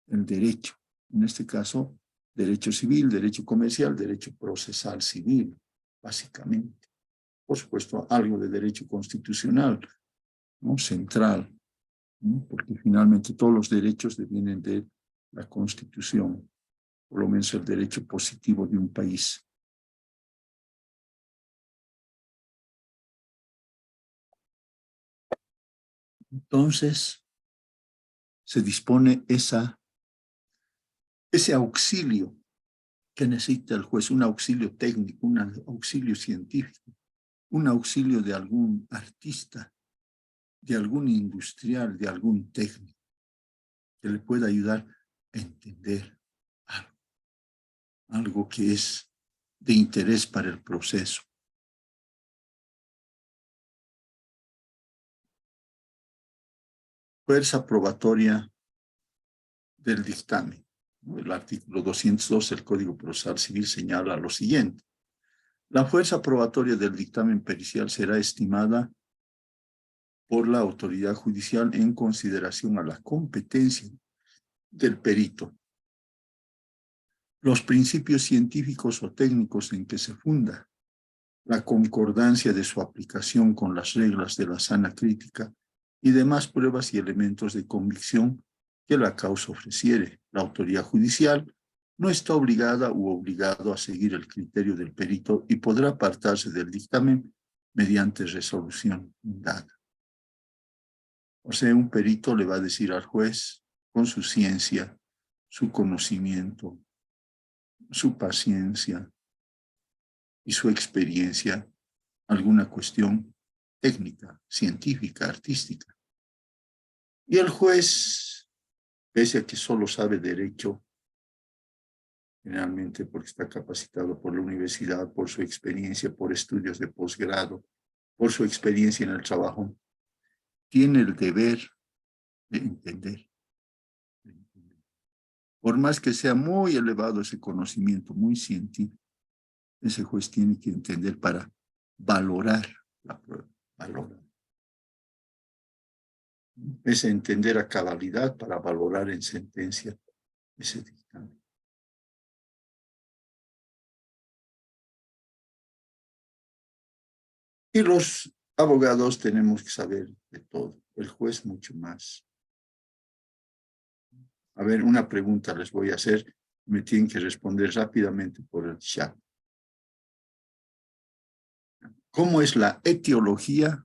el derecho. En este caso, derecho civil, derecho comercial, derecho procesal civil, básicamente. Por supuesto, algo de derecho constitucional, ¿no?, central, ¿no?, porque finalmente todos los derechos devienen de la Constitución, por lo menos el derecho positivo de un país. Entonces, se dispone ese auxilio que necesita el juez, un auxilio técnico, un auxilio científico, un auxilio de algún artista, de algún industrial, de algún técnico, que le pueda ayudar a entender algo que es de interés para el proceso. Fuerza probatoria del dictamen. El artículo 202 del Código Procesal Civil señala lo siguiente. La fuerza probatoria del dictamen pericial será estimada por la autoridad judicial en consideración a la competencia del perito, los principios científicos o técnicos en que se funda, la concordancia de su aplicación con las reglas de la sana crítica y demás pruebas y elementos de convicción que la causa ofreciere. La autoridad judicial no está obligada u obligado a seguir el criterio del perito y podrá apartarse del dictamen mediante resolución dada. O sea, un perito le va a decir al juez, con su ciencia, su conocimiento, su paciencia y su experiencia, alguna cuestión técnica, científica, artística. Y el juez, pese a que solo sabe derecho, generalmente porque está capacitado por la universidad, por su experiencia, por estudios de posgrado, por su experiencia en el trabajo, tiene el deber de entender. Por más que sea muy elevado ese conocimiento, muy científico, ese juez tiene que entender para valorar la prueba, valorar. Es entender a cabalidad para valorar en sentencia ese dictamen. Y los abogados tenemos que saber de todo, el juez mucho más. A ver, una pregunta les voy a hacer, me tienen que responder rápidamente por el chat. ¿Cómo es la etiología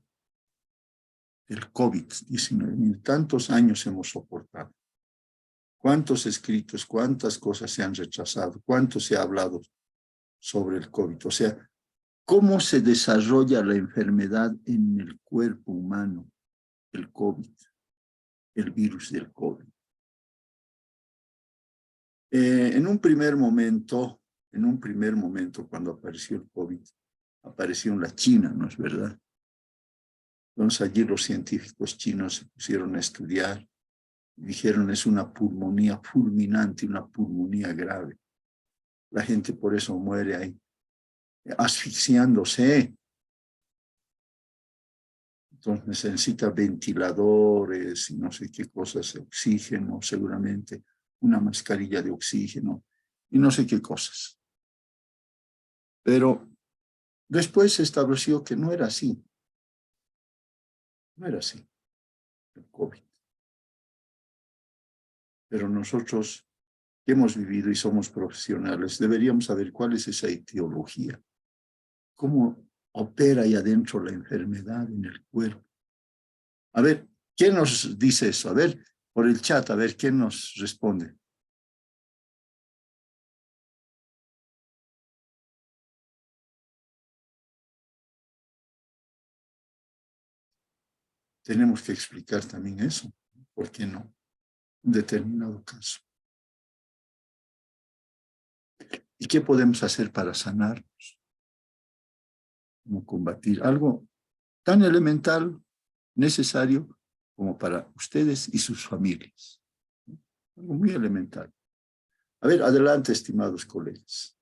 del COVID-19? Tantos años hemos soportado. ¿Cuántos escritos, cuántas cosas se han rechazado? ¿Cuánto se ha hablado sobre el COVID? O sea, ¿cómo se desarrolla la enfermedad en el cuerpo humano, el COVID, el virus del COVID? En un primer momento, cuando apareció el COVID, apareció en la China, ¿no es verdad? Entonces allí los científicos chinos se pusieron a estudiar, y dijeron es una pulmonía fulminante, una pulmonía grave. La gente por eso muere ahí, asfixiándose. Entonces necesita ventiladores y no sé qué cosas, oxígeno seguramente, una mascarilla de oxígeno y no sé qué cosas. Pero después se estableció que no era así. No era así el COVID. Pero nosotros que hemos vivido y somos profesionales deberíamos saber cuál es esa etiología. ¿Cómo opera ahí adentro la enfermedad en el cuerpo? A ver, ¿quién nos dice eso? A ver, por el chat, a ver, ¿quién nos responde? Tenemos que explicar también eso. ¿Por qué no? En determinado caso. ¿Y qué podemos hacer para sanarnos? ¿Cómo combatir algo tan elemental, necesario, como para ustedes y sus familias? Algo muy elemental. A ver, adelante, estimados colegas.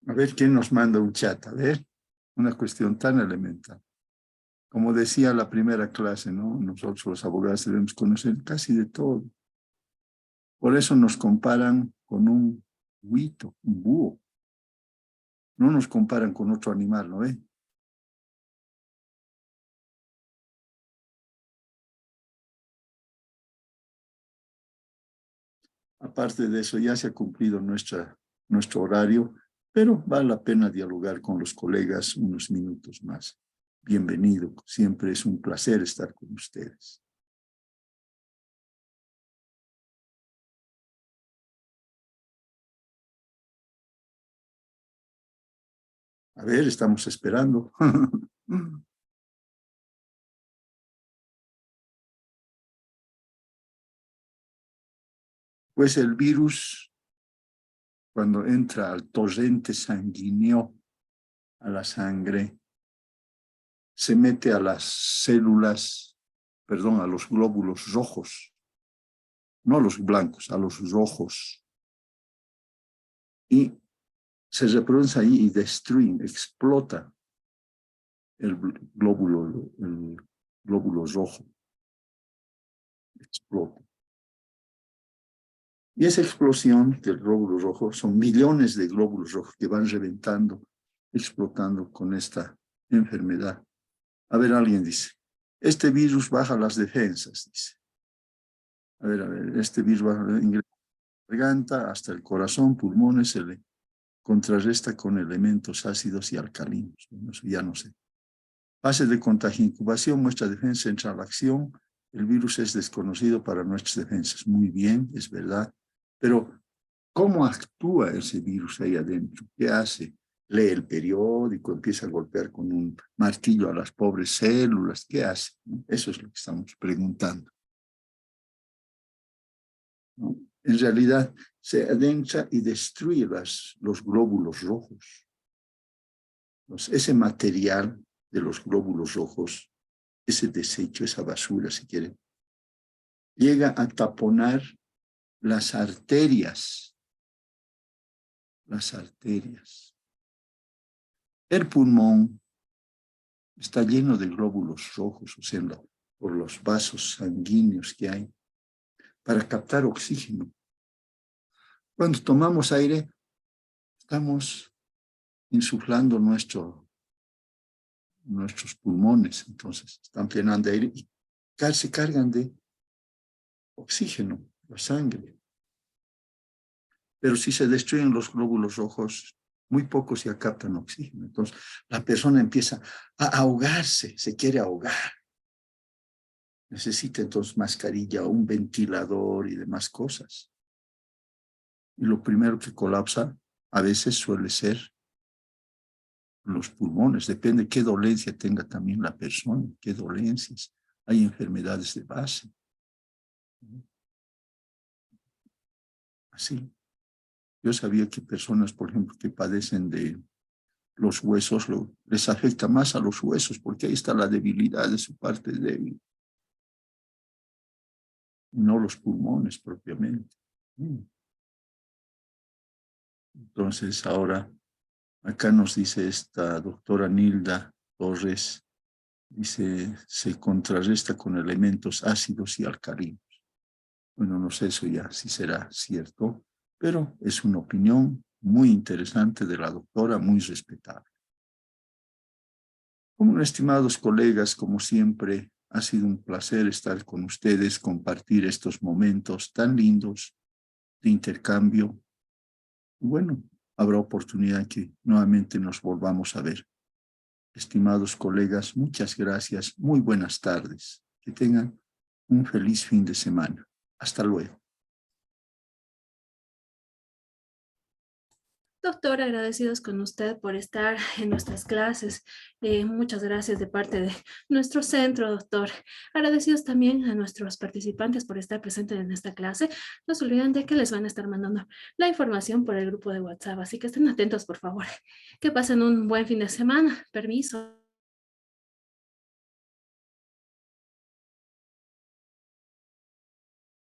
A ver quién nos manda un chat. A ver, una cuestión tan elemental. Como decía la primera clase, ¿no? Nosotros los abogados debemos conocer casi de todo. Por eso nos comparan con un huito, un búho. No nos comparan con otro animal, ¿no ve? Aparte de eso, ya se ha cumplido nuestro horario, pero vale la pena dialogar con los colegas unos minutos más. Bienvenido, siempre es un placer estar con ustedes. A ver, estamos esperando. Pues el virus cuando entra al torrente sanguíneo, a la sangre, se mete a las células, perdón, a los glóbulos rojos, no a los blancos, a los rojos. Y se reproduce ahí y destruyen, explota el glóbulo rojo. Explota. Y esa explosión del glóbulo rojo son millones de glóbulos rojos que van reventando, explotando con esta enfermedad. A ver, alguien dice, este virus baja las defensas, dice. A ver, este virus baja la garganta hasta el corazón, pulmones, se le contrarresta con elementos ácidos y alcalinos. Bueno, eso ya no sé. Fase de contagio, incubación, muestra defensa entra a la acción. El virus es desconocido para nuestras defensas. Muy bien, es verdad. Pero, ¿cómo actúa ese virus ahí adentro? ¿Qué hace? Lee el periódico, empieza a golpear con un martillo a las pobres células. ¿Qué hace? Eso es lo que estamos preguntando, ¿no? En realidad, se adentra y destruye los glóbulos rojos. Entonces, ese material de los glóbulos rojos, ese desecho, esa basura, si quieren, llega a taponar las arterias. Las arterias. El pulmón está lleno de glóbulos rojos, o sea, por los vasos sanguíneos que hay, para captar oxígeno. Cuando tomamos aire, estamos insuflando nuestros pulmones, entonces están llenando de aire y se cargan de oxígeno, la sangre. Pero si se destruyen los glóbulos rojos, muy pocos ya captan oxígeno. Entonces, la persona empieza a ahogarse, se quiere ahogar. Necesita entonces mascarilla, un ventilador y demás cosas. Y lo primero que colapsa a veces suele ser los pulmones. Depende qué dolencia tenga también la persona, qué dolencias. Hay enfermedades de base. Así. Yo sabía que personas, por ejemplo, que padecen de los huesos, les afecta más a los huesos, porque ahí está la debilidad de su parte débil. No los pulmones propiamente. Entonces ahora, acá nos dice esta doctora Nilda Torres, dice, se contrarresta con elementos ácidos y alcalinos. Bueno, no sé eso ya si será cierto, pero es una opinión muy interesante de la doctora, muy respetable. Bueno, estimados colegas, como siempre, ha sido un placer estar con ustedes, compartir estos momentos tan lindos de intercambio. Bueno, habrá oportunidad que nuevamente nos volvamos a ver. Estimados colegas, muchas gracias, muy buenas tardes. Que tengan un feliz fin de semana. Hasta luego. Doctor, agradecidos con usted por estar en nuestras clases. Muchas gracias de parte de nuestro centro, doctor. Agradecidos también a nuestros participantes por estar presentes en esta clase. No se olviden de que les van a estar mandando la información por el grupo de WhatsApp, así que estén atentos, por favor. Que pasen un buen fin de semana. Permiso.